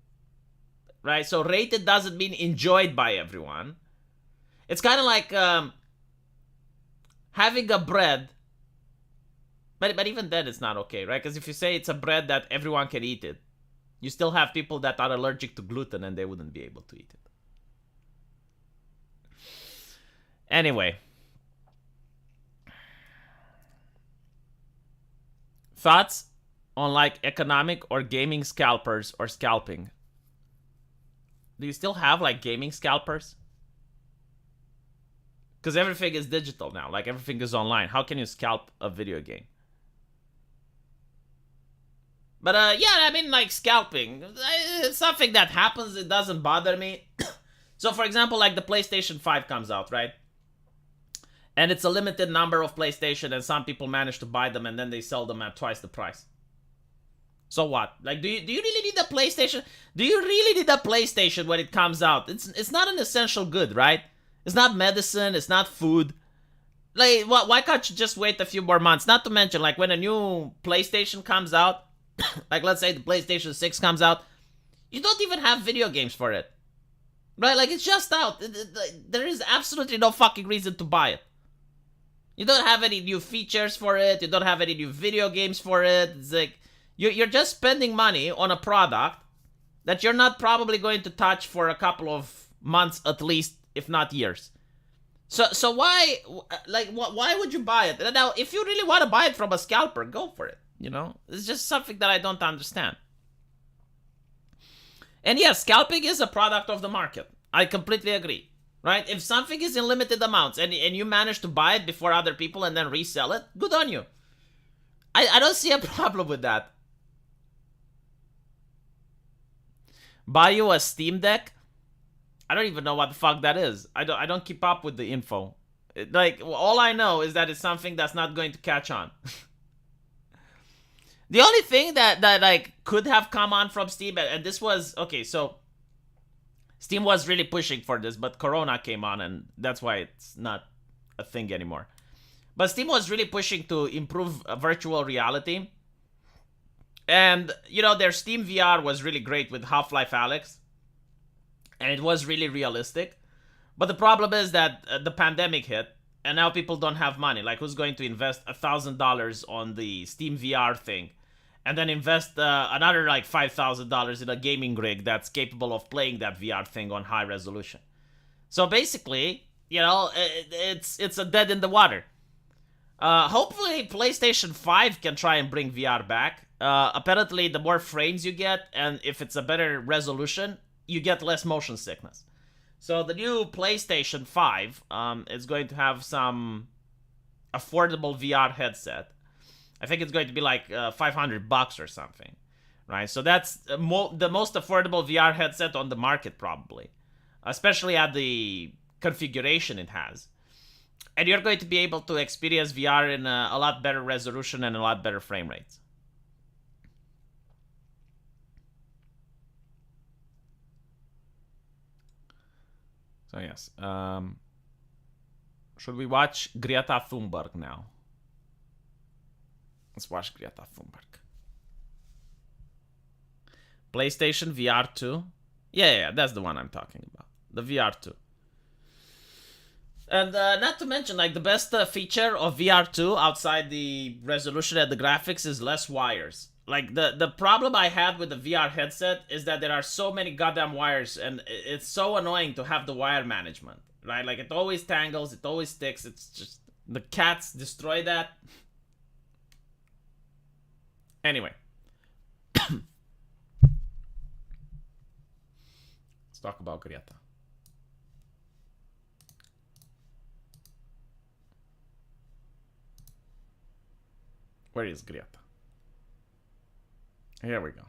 S1: Right? So rated doesn't mean enjoyed by everyone. It's kind of like having a bread, but even then it's not okay, right? Because if you say it's a bread that everyone can eat it, you still have people that are allergic to gluten and they wouldn't be able to eat it. Anyway. Thoughts on like economic or gaming scalpers or scalping? Do you still have like gaming scalpers? Because everything is digital now. Like everything is online. How can you scalp a video game? But yeah, I mean like scalping. It's something that happens. It doesn't bother me. So for example, like the PlayStation 5 comes out, right? And it's a limited number of PlayStation and some people manage to buy them and then they sell them at twice the price. So what? Like, do you really need a PlayStation? Do you really need a PlayStation when it comes out? It's not an essential good, right? It's not medicine. It's not food. Like, why can't you just wait a few more months? Not to mention, like, when a new PlayStation comes out, like, let's say the PlayStation 6 comes out, you don't even have video games for it. Right? Like, it's just out. There is absolutely no fucking reason to buy it. You don't have any new features for it. You don't have any new video games for it. It's like, you're just spending money on a product that you're not probably going to touch for a couple of months at least, if not years. So why, like, why would you buy it? Now, if you really want to buy it from a scalper, go for it. You know, it's just something that I don't understand. And yes, scalping is a product of the market. I completely agree, right? If something is in limited amounts and you manage to buy it before other people and then resell it, good on you. I don't see a problem with that. Buy you a Steam Deck? I don't even know what the fuck that is. I don't keep up with the info. Like, all I know is that it's something that's not going to catch on. The only thing that like could have come on from Steam, and this was okay, so Steam was really pushing for this, but Corona came on and that's why it's not a thing anymore. But Steam was really pushing to improve virtual reality. And, you know, their Steam VR was really great with Half-Life Alyx. And it was really realistic. But the problem is that the pandemic hit. And now people don't have money. Like, who's going to invest $1,000 on the Steam VR thing? And then invest another, like, $5,000 in a gaming rig that's capable of playing that VR thing on high resolution. So basically, you know, it's a dead in the water. Hopefully PlayStation 5 can try and bring VR back. Apparently, the more frames you get, and if it's a better resolution, you get less motion sickness. So the new PlayStation 5 is going to have some affordable VR headset. I think it's going to be like $500 or something, right? So that's the most affordable VR headset on the market, probably, especially at the configuration it has. And you're going to be able to experience VR in a lot better resolution and a lot better frame rates. So yes, should we watch Greta Thunberg now? Let's watch Greta Thunberg. PlayStation VR 2. Yeah, that's the one I'm talking about. The VR 2. And not to mention, like, the best feature of VR 2 outside the resolution and the graphics is less wires. Like, the problem I had with the VR headset is that there are so many goddamn wires, and it's so annoying to have the wire management, right? Like, it always tangles, it always sticks, it's just... The cats destroy that. Anyway. Let's talk about Greta. Where is Greta? Here we go.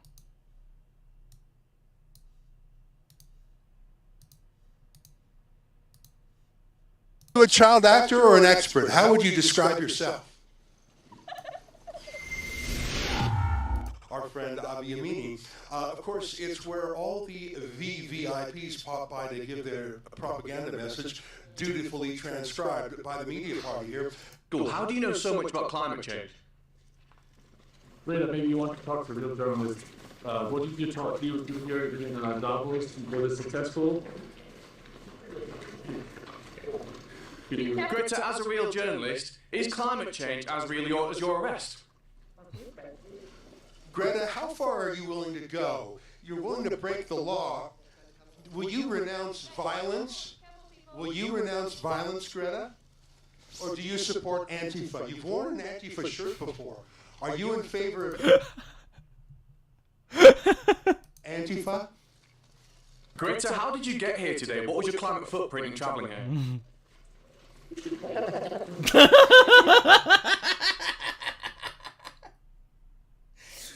S7: You a child actor or an expert? How would you describe yourself? Our friend Avi Yamini. Of course, it's where all the VVIPs pop by to give their propaganda message, dutifully transcribed by the media party here.
S8: Cool. How do you know so much about climate change?
S9: Greta, maybe you want to talk to real journalists. What did you talk to you here in Davos? Was it successful?
S8: Greta, as a real journalist, is climate change as real as your arrest?
S7: Greta, how far are you willing to go? You're willing to break the law. Will you renounce violence? Will you renounce violence, Greta? Or do you support Antifa? You've worn an Antifa shirt before. Are you in favor of Antifa?
S8: Greta, how did you get here today? What was your climate footprint in traveling here?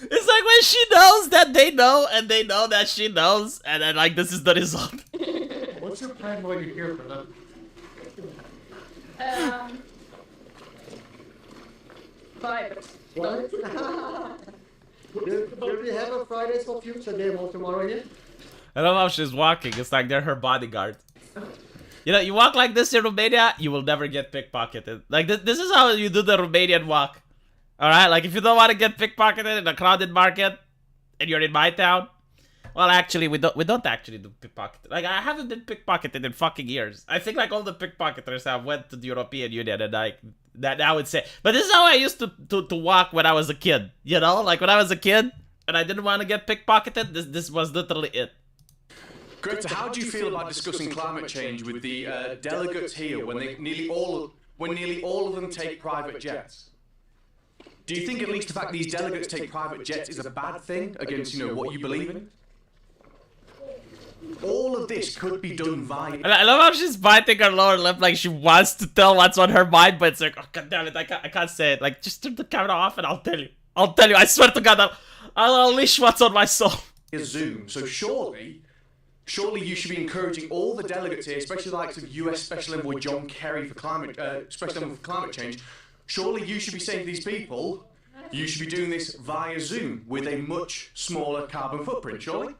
S1: It's like when she knows that they know, and they know that she knows, and then, like, this is the result.
S9: What's your plan while you're here for that?
S10: Private.
S9: What?
S10: Do we have a Fridays for Future demo tomorrow here?
S1: I don't know how she's walking. It's like they're her bodyguard. You know, you walk like this in Romania, you will never get pickpocketed. Like, this is how you do the Romanian walk. Alright? Like, if you don't want to get pickpocketed in a crowded market, and you're in my town, well, actually, we don't actually do pickpocketing. Like, I haven't been pickpocketed in fucking years. I think, like, all the pickpocketers have went to the European Union, and, like, that I would say. But this is how I used to walk when I was a kid. You know? Like, when I was a kid, and I didn't want to get pickpocketed, this was literally it.
S8: Greta, how do you feel about discussing climate change with the delegates here when nearly all of them take private jets? Do you think at least the fact these delegates take private jets is a bad thing against, you know, what you believe in? All of this could be done via...
S1: I love how she's biting her lower lip like she wants to tell what's on her mind, but it's like, oh, god damn it, I can't say it. Like, just turn the camera off and I'll tell you. I swear to God, I'll unleash what's on my soul.
S8: Zoom, so surely you should be encouraging all the delegates here, especially the likes of US Special Envoy John Kerry for Special Envoy for Climate Change. Surely you should be saying to these people, you should be doing this via Zoom with a much smaller carbon footprint, surely?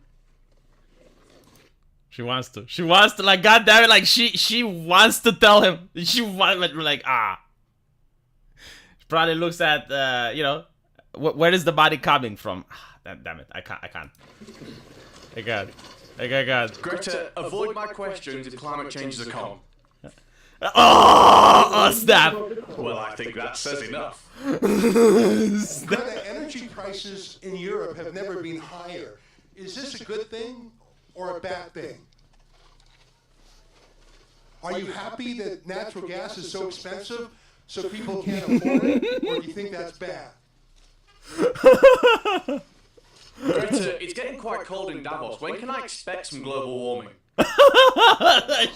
S1: She wants to, like, god damn it, like, she wants to tell him. She wants, like, She probably looks at, you know, where is the body coming from? Damn it, I can't.
S8: Greta, avoid my questions if climate change is a con.
S1: Oh, snap!
S8: Well, I think that says enough.
S7: Greta, energy prices in Europe have never been higher. Is this a good thing or a bad thing? Are you happy that natural gas is so expensive so people can't afford it, or do you think that's bad?
S8: Greta, it's getting quite cold in Davos. When can I expect some global warming?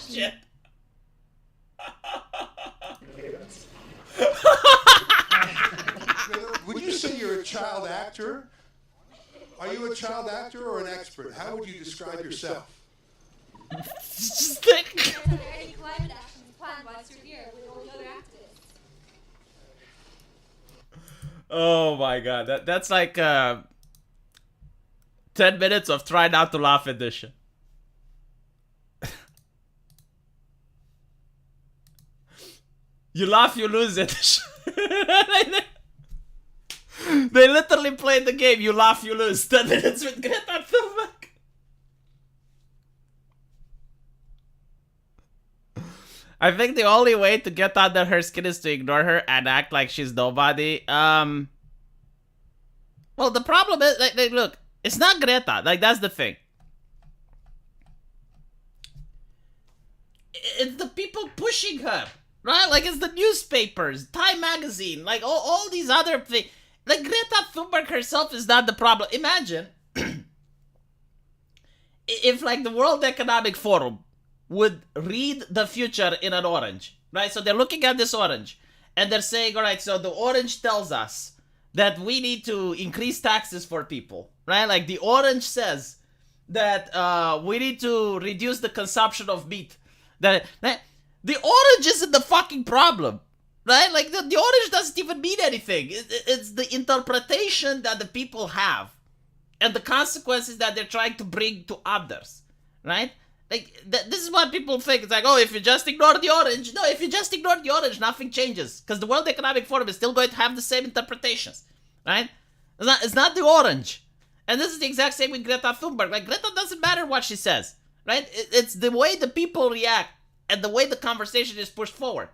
S1: Shit.
S7: Would you say you're a child actor? Are you a child actor or an expert? How would you describe yourself?
S1: Just think.
S11: Any climate actions planned whilst you're here with all the other activists?
S1: Oh my god, that's like 10 minutes of try not to laugh edition. You laugh, you lose edition. They literally played the game. You laugh, you lose. 10 minutes with Greta Thunberg. I think the only way to get under her skin is to ignore her and act like she's nobody. Well, the problem is, like, look, it's not Greta. Like, that's the thing. It's the people pushing her, right? Like, it's the newspapers, Time Magazine, like, all these other things. Like, Greta Thunberg herself is not the problem. Imagine if, like, the World Economic Forum would read the future in an orange, right? So they're looking at this orange, and they're saying, all right, so the orange tells us that we need to increase taxes for people, right? Like, the orange says that we need to reduce the consumption of meat. The orange isn't the fucking problem, right? Like, the orange doesn't even mean anything. It's the interpretation that the people have and the consequences that they're trying to bring to others, right? Like, this is what people think. It's like, oh, if you just ignore the orange. No, if you just ignore the orange, nothing changes. Because the World Economic Forum is still going to have the same interpretations, right? It's not the orange. And this is the exact same with Greta Thunberg. Like, Greta doesn't matter what she says, right? It's the way the people react and the way the conversation is pushed forward.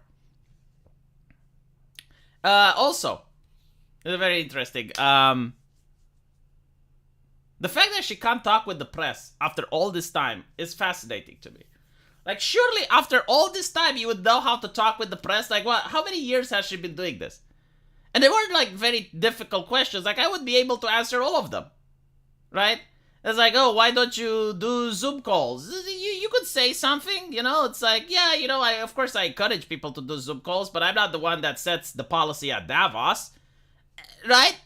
S1: Also, it's very interesting. The fact that she can't talk with the press after all this time is fascinating to me. Like, surely after all this time you would know how to talk with the press. Like, what? How many years has she been doing this? And they weren't, like, very difficult questions. Like, I would be able to answer all of them, right? It's like, oh, why don't you do Zoom calls? You could say something, you know? It's like, yeah, you know, of course I encourage people to do Zoom calls, but I'm not the one that sets the policy at Davos, right?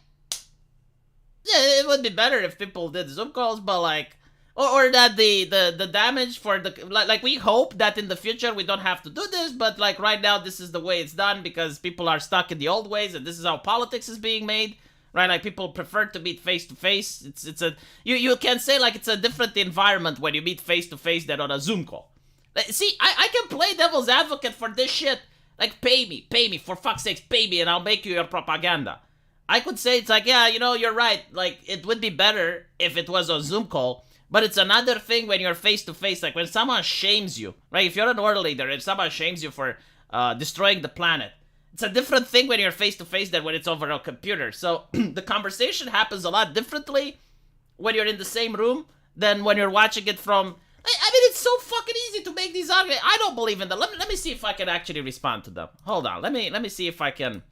S1: Yeah, it would be better if people did Zoom calls, but like, or that the damage for the, like we hope that in the future we don't have to do this, but like right now this is the way it's done because people are stuck in the old ways and this is how politics is being made, right? Like people prefer to meet face to face. It's a, you can say like it's a different environment when you meet face to face than on a Zoom call. Like, see, I can play devil's advocate for this shit. Like, pay me, for fuck's sakes, pay me and I'll make you your propaganda. I could say it's like, yeah, you know, you're right. Like, it would be better if it was a Zoom call. But it's another thing when you're face-to-face. Like, when someone shames you, right? If you're an order leader and someone shames you for destroying the planet, it's a different thing when you're face-to-face than when it's over a computer. So, the conversation happens a lot differently when you're in the same room than when you're watching it from... I mean, it's so fucking easy to make these arguments. I don't believe in them. Let me see if I can actually respond to them. Hold on. Let me see if I can...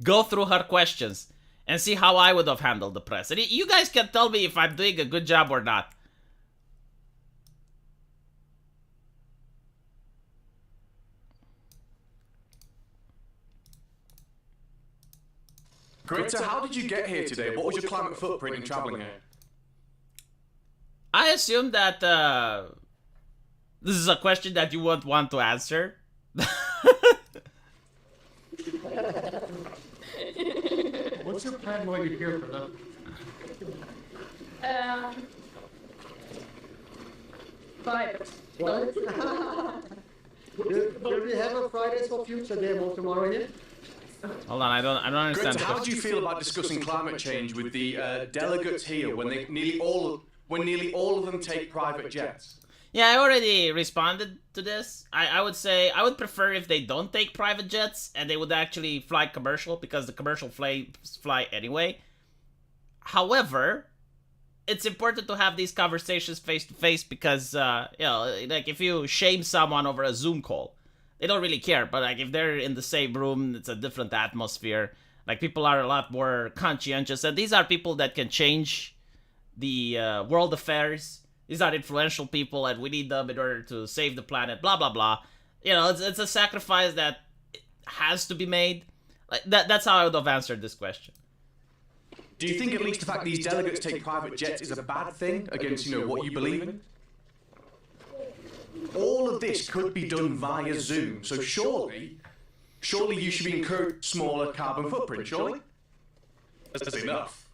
S1: go through her questions and see how I would have handled the press. And you guys can tell me if I'm doing a good job or not.
S8: Greta, how did you get here today? What was your climate footprint in travelling here?
S1: I assume that this is a question that you won't want to answer.
S9: What's your plan while you're here for them?
S10: Private. Will we have a Fridays for Future demo tomorrow here?
S1: Hold on, I don't understand.
S8: Greta, how do you feel about discussing climate change with the delegates here when nearly all of them take private jets?
S1: Yeah, I already responded to this. I would say I would prefer if they don't take private jets and they would actually fly commercial because the commercial flights fly anyway. However, it's important to have these conversations face to face because, you know, like if you shame someone over a Zoom call, They don't really care. But like if they're in the same room, it's a different atmosphere. Like people are a lot more conscientious, and these are people that can change the world affairs. These are influential people, and we need them in order to save the planet. Blah blah blah. You know, it's a sacrifice that has to be made. Like that's how I would have answered this question.
S8: Do you think at least the fact these delegates take private jets is a bad thing against, what you believe in? All of this could be done via Zoom, so surely you should be encouraging smaller carbon footprint, surely? That's enough.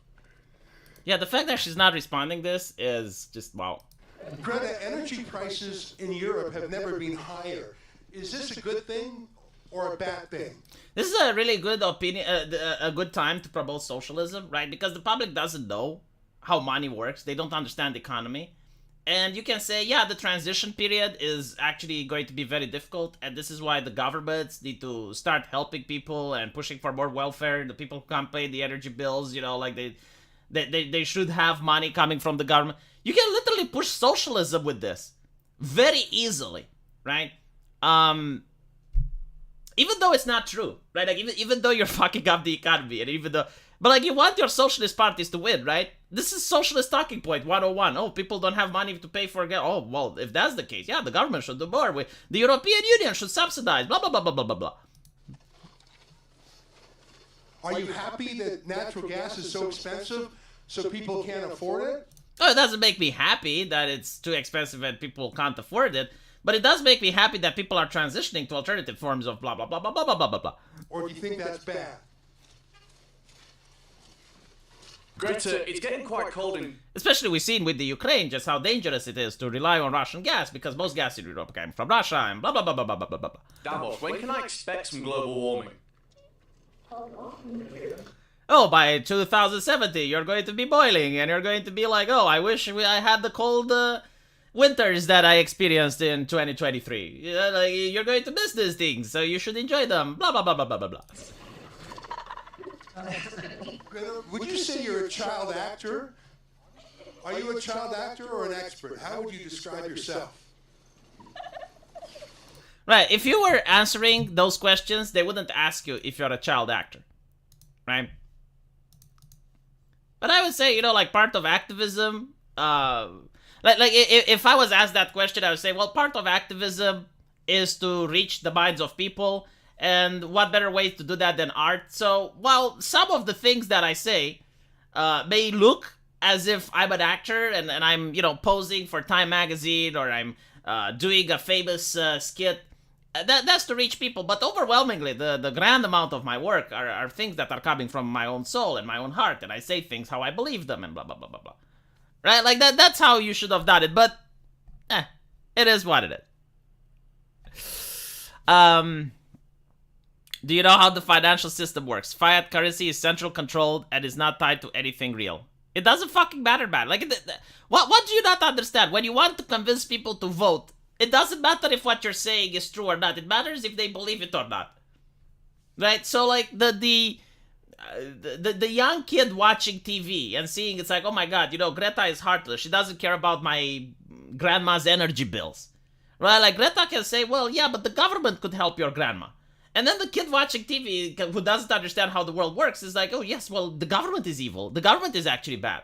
S1: Yeah, the fact that she's not responding this is just, wow.
S7: Greta, energy prices in Europe have never been higher. Is this a good thing or a bad thing?
S1: This is a really good opinion, a good time to promote socialism, right? Because the public doesn't know how money works. They don't understand the economy. And you can say, yeah, the transition period is actually going to be very difficult. And this is why the governments need to start helping people and pushing for more welfare. The people who can't pay the energy bills, like they should have money coming from the government. You can literally push socialism with this very easily, right? Even though it's not true, right? Like even though you're fucking up the economy, and but like you want your socialist parties to win, right? This is socialist talking point 101. Oh, people don't have money to pay for gas. Oh, well, if that's the case, yeah, the government should do more. The European Union should subsidize. Blah blah blah blah blah blah blah.
S7: Are you happy that natural gas is so expensive so people can't afford it?
S1: Oh, it doesn't make me happy that it's too expensive and people can't afford it. But it does make me happy that people are transitioning to alternative forms of blah, blah, blah, blah, blah, blah, blah, blah.
S7: Or do you think that's bad?
S8: Greta, it's getting quite cold in...
S1: Especially we've seen with the Ukraine just how dangerous it is to rely on Russian gas, because most gas in Europe came from Russia and blah, blah, blah, blah, blah, blah, blah, blah.
S8: Davos, when can I expect some global warming?
S1: Oh, by 2070, you're going to be boiling, and you're going to be like, oh, I wish I had the cold... winters that I experienced in 2023. Like, you're going to miss these things, so you should enjoy them. Blah, blah, blah, blah, blah, blah, blah.
S7: Would you say you're a child actor? Are you a child actor or an expert? How would you describe yourself?
S1: Right, if you were answering those questions, they wouldn't ask you if you're a child actor. Right? But I would say, like, part of activism, Like if I was asked that question, I would say, well, part of activism is to reach the minds of people, and what better way to do that than art? So, while some of the things that I say may look as if I'm an actor and I'm, posing for Time magazine, or I'm doing a famous skit, that's to reach people. But overwhelmingly, the grand amount of my work are things that are coming from my own soul and my own heart, and I say things how I believe them, and blah, blah, blah, blah, blah. Right? Like, that's how you should have done it, but, it is what it is. Do you know how the financial system works? Fiat currency is central controlled and is not tied to anything real. It doesn't fucking matter, man. Like, what do you not understand? When you want to convince people to vote, it doesn't matter if what you're saying is true or not. It matters if they believe it or not. Right? So, like, the young kid watching TV and seeing it's like, oh my god, Greta is heartless. She doesn't care about my grandma's energy bills. Right? Like, Greta can say, well, yeah, but the government could help your grandma. And then the kid watching TV who doesn't understand how the world works is like, oh yes, well, the government is evil. The government is actually bad.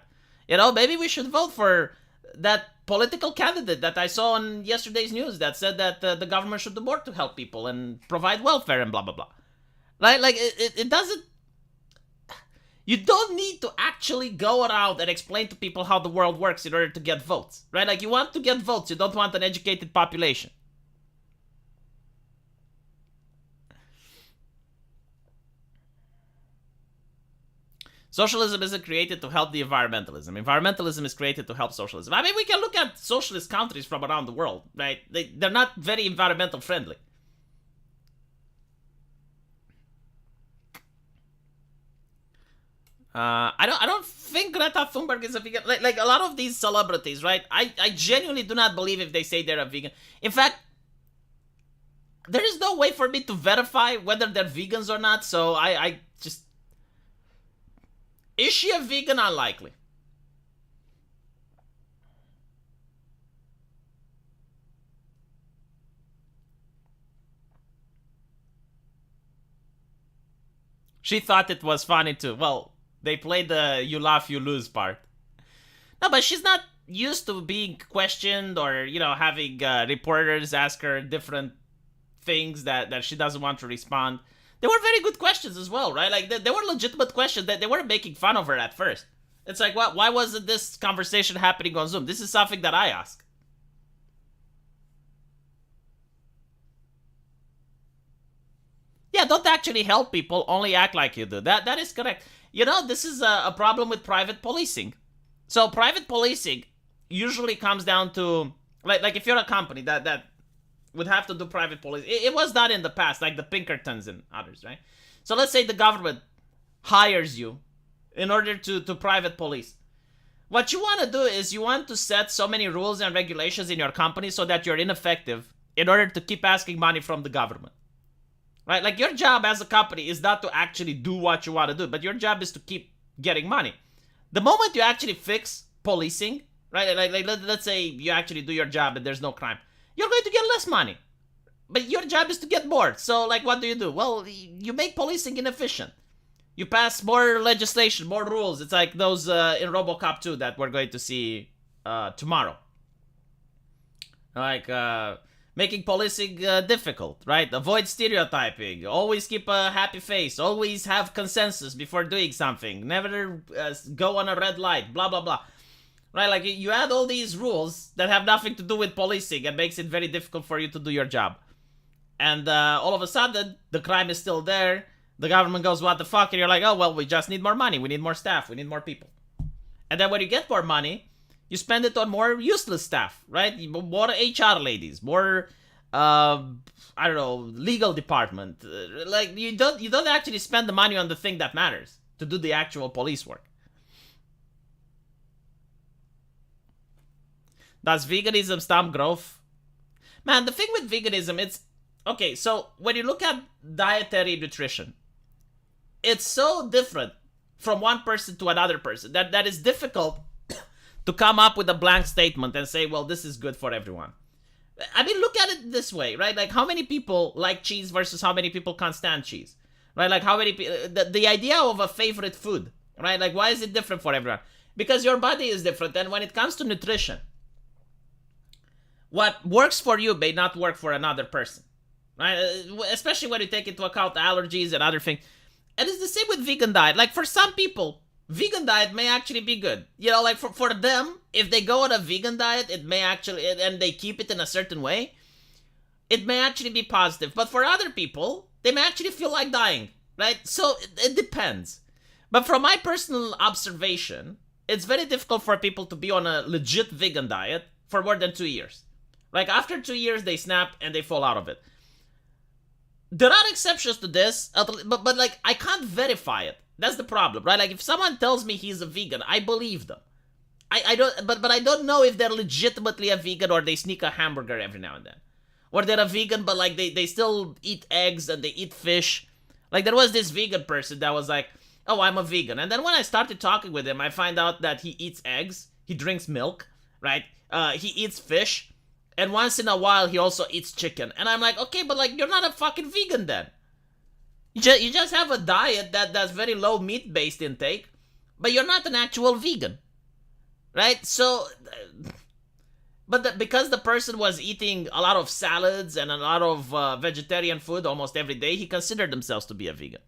S1: Maybe we should vote for that political candidate that I saw on yesterday's news that said that the government should do more to help people and provide welfare and blah, blah, blah. Right? Like, it doesn't... You don't need to actually go around and explain to people how the world works in order to get votes, right? Like, you want to get votes, you don't want an educated population. Socialism isn't created to help the environmentalism. Environmentalism is created to help socialism. I mean, we can look at socialist countries from around the world, right? They're not very environmental friendly. I don't think Greta Thunberg is a vegan. Like a lot of these celebrities, right? I genuinely do not believe if they say they're a vegan. In fact, there is no way for me to verify whether they're vegans or not. So I just... Is she a vegan? Unlikely. She thought it was funny too. Well, they played the you laugh, you lose part. No, but she's not used to being questioned or, having reporters ask her different things that she doesn't want to respond. They were very good questions as well, right? Like, they were legitimate questions that they weren't making fun of her at first. It's like, why wasn't this conversation happening on Zoom? This is something that I ask. Yeah, don't actually help people, only act like you do. That is correct. This is a problem with private policing. So private policing usually comes down to, like if you're a company that would have to do private policing. It was done in the past, like the Pinkertons and others, right? So let's say the government hires you in order to private police. What you want to do is you want to set so many rules and regulations in your company so that you're ineffective in order to keep asking money from the government. Right? Like, your job as a company is not to actually do what you want to do, but your job is to keep getting money. The moment you actually fix policing, right? Like let's say you actually do your job and there's no crime, you're going to get less money. But your job is to get more. So, like, what do? Well, you make policing inefficient. You pass more legislation, more rules. It's like those in RoboCop 2 that we're going to see tomorrow. Like, making policing difficult, right? Avoid stereotyping. Always keep a happy face. Always have consensus before doing something. Never go on a red light. Blah, blah, blah. Right? Like, you add all these rules that have nothing to do with policing and makes it very difficult for you to do your job. And all of a sudden, the crime is still there. The government goes, what the fuck? And you're like, oh, well, we just need more money. We need more staff. We need more people. And then when you get more money, you spend it on more useless stuff, right? More HR ladies, more, legal department. Like, you don't actually spend the money on the thing that matters to do the actual police work. Does veganism stop growth? Man, the thing with veganism, it's... Okay, so when you look at dietary nutrition, it's so different from one person to another person that is difficult to come up with a blank statement and say, well, this is good for everyone. I mean, look at it this way, right? Like, how many people like cheese versus how many people can't stand cheese, right? Like, how many people... The idea of a favorite food, right? Like, why is it different for everyone? Because your body is different, and when it comes to nutrition, what works for you may not work for another person, right? Especially when you take into account allergies and other things. And it's the same with vegan diet. Like, for some people, vegan diet may actually be good. Like, for them, if they go on a vegan diet, it may actually, and they keep it in a certain way, it may actually be positive. But for other people, they may actually feel like dying, right? So, it depends. But from my personal observation, it's very difficult for people to be on a legit vegan diet for more than 2 years. Like, after 2 years, they snap and they fall out of it. There are exceptions to this, but like, I can't verify it. That's the problem, right? Like, if someone tells me he's a vegan, I believe them. I don't, but I don't know if they're legitimately a vegan or they sneak a hamburger every now and then. Or they're a vegan, but like, they still eat eggs and they eat fish. Like, there was this vegan person that was like, oh, I'm a vegan. And then when I started talking with him, I find out that he eats eggs, he drinks milk, right? He eats fish. And once in a while, he also eats chicken. And I'm like, okay, but like, you're not a fucking vegan then. You just have a diet that's very low meat-based intake, but you're not an actual vegan. Right? So, because the person was eating a lot of salads and a lot of vegetarian food almost every day, he considered themselves to be a vegan.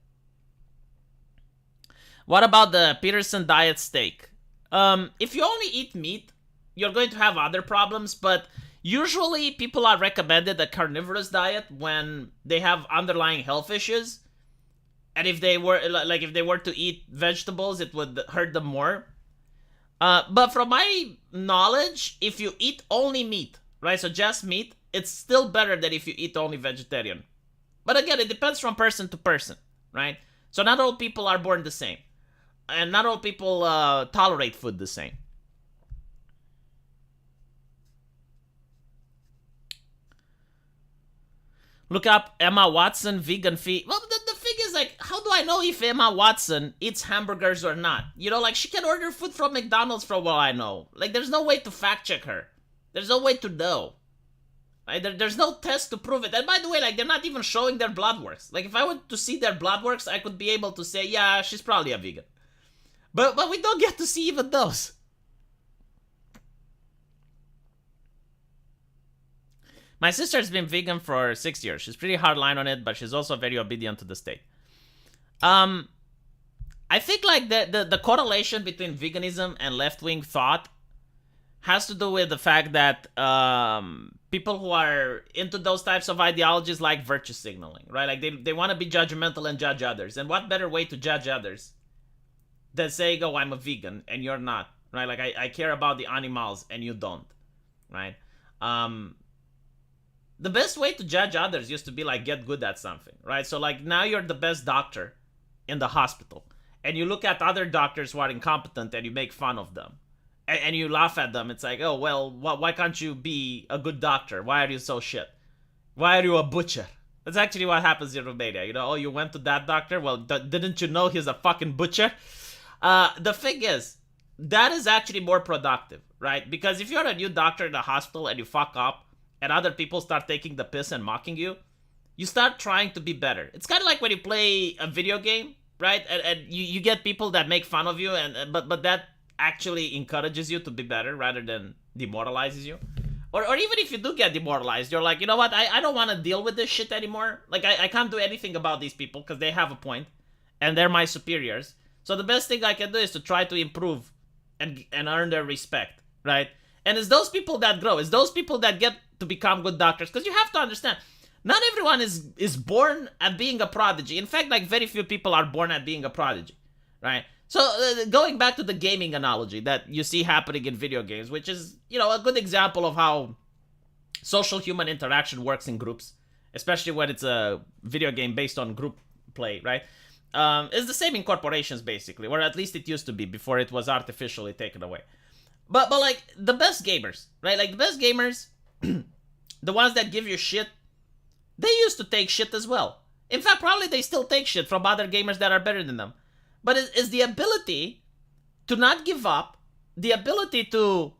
S1: What about the Peterson diet steak? If you only eat meat, you're going to have other problems, but... Usually, people are recommended a carnivorous diet when they have underlying health issues. And if they were to eat vegetables, it would hurt them more. But from my knowledge, if you eat only meat, right, so just meat, it's still better than if you eat only vegetarian. But again, it depends from person to person, right? So not all people are born the same. And not all people tolerate food the same. Look up Emma Watson vegan feed. Well, the thing is, like, how do I know if Emma Watson eats hamburgers or not? Like, she can order food from McDonald's for all I know. Like, there's no way to fact check her. There's no way to know. Right? There's no test to prove it. And by the way, like, they're not even showing their blood works. Like, if I were to see their blood works, I could be able to say, yeah, she's probably a vegan. But we don't get to see even those. My sister's been vegan for 6 years. She's pretty hardline on it, but she's also very obedient to the state. I think like the correlation between veganism and left-wing thought has to do with the fact that people who are into those types of ideologies like virtue signaling, right? Like they want to be judgmental and judge others. And what better way to judge others than saying, oh, I'm a vegan and you're not, right? Like I care about the animals and you don't, right? The best way to judge others used to be like get good at something, right? So like now you're the best doctor in the hospital and you look at other doctors who are incompetent and you make fun of them and you laugh at them. It's like, oh, well, why can't you be a good doctor? Why are you so shit? Why are you a butcher? That's actually what happens in Romania. You know, oh, you went to that doctor? Well, didn't you know he's a fucking butcher? The thing is, that is actually more productive, right? Because if you're a new doctor in the hospital and you fuck up, and other people start taking the piss and mocking you, you start trying to be better. It's kind of like when you play a video game, right? And you get people that make fun of you, but that actually encourages you to be better rather than demoralizes you. Or even if you do get demoralized, you're like, you know what? I don't want to deal with this shit anymore. Like, I can't do anything about these people because they have a point, and they're my superiors. So the best thing I can do is to try to improve and earn their respect, right? And it's those people that grow. It's those people that get to become good doctors. Because you have to understand, not everyone is born at being a prodigy. In fact, like very few people are born at being a prodigy, right? So going back to the gaming analogy that you see happening in video games, which is, you know, a good example of how social human interaction works in groups, especially when it's a video game based on group play, right? It's the same in corporations, basically, or at least it used to be before it was artificially taken away. But like, the best gamers, right? Like, the best gamers, the ones that give you shit, they used to take shit as well. In fact, probably they still take shit from other gamers that are better than them. But it's the ability to not give up, the ability to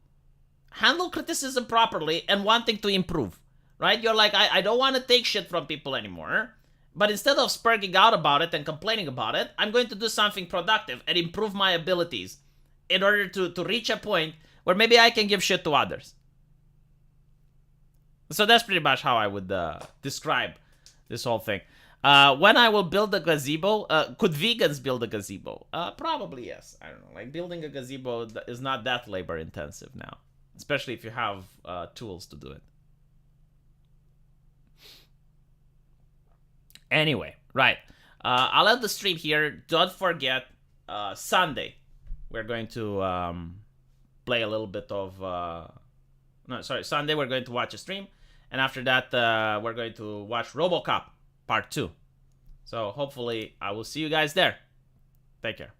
S1: handle criticism properly and wanting to improve, right? You're like, I don't want to take shit from people anymore. But instead of spurging out about it and complaining about it, I'm going to do something productive and improve my abilities in order to reach a point where maybe I can give shit to others. So that's pretty much how I would describe this whole thing. When I will build a gazebo, could vegans build a gazebo? Probably yes. I don't know. Like, building a gazebo is not that labor intensive now, especially if you have tools to do it. Anyway, right. I'll end the stream here. Don't forget, Sunday, we're going to play a little bit of... Sunday we're going to watch a stream. And after that, we're going to watch RoboCop Part 2. So hopefully I will see you guys there. Take care.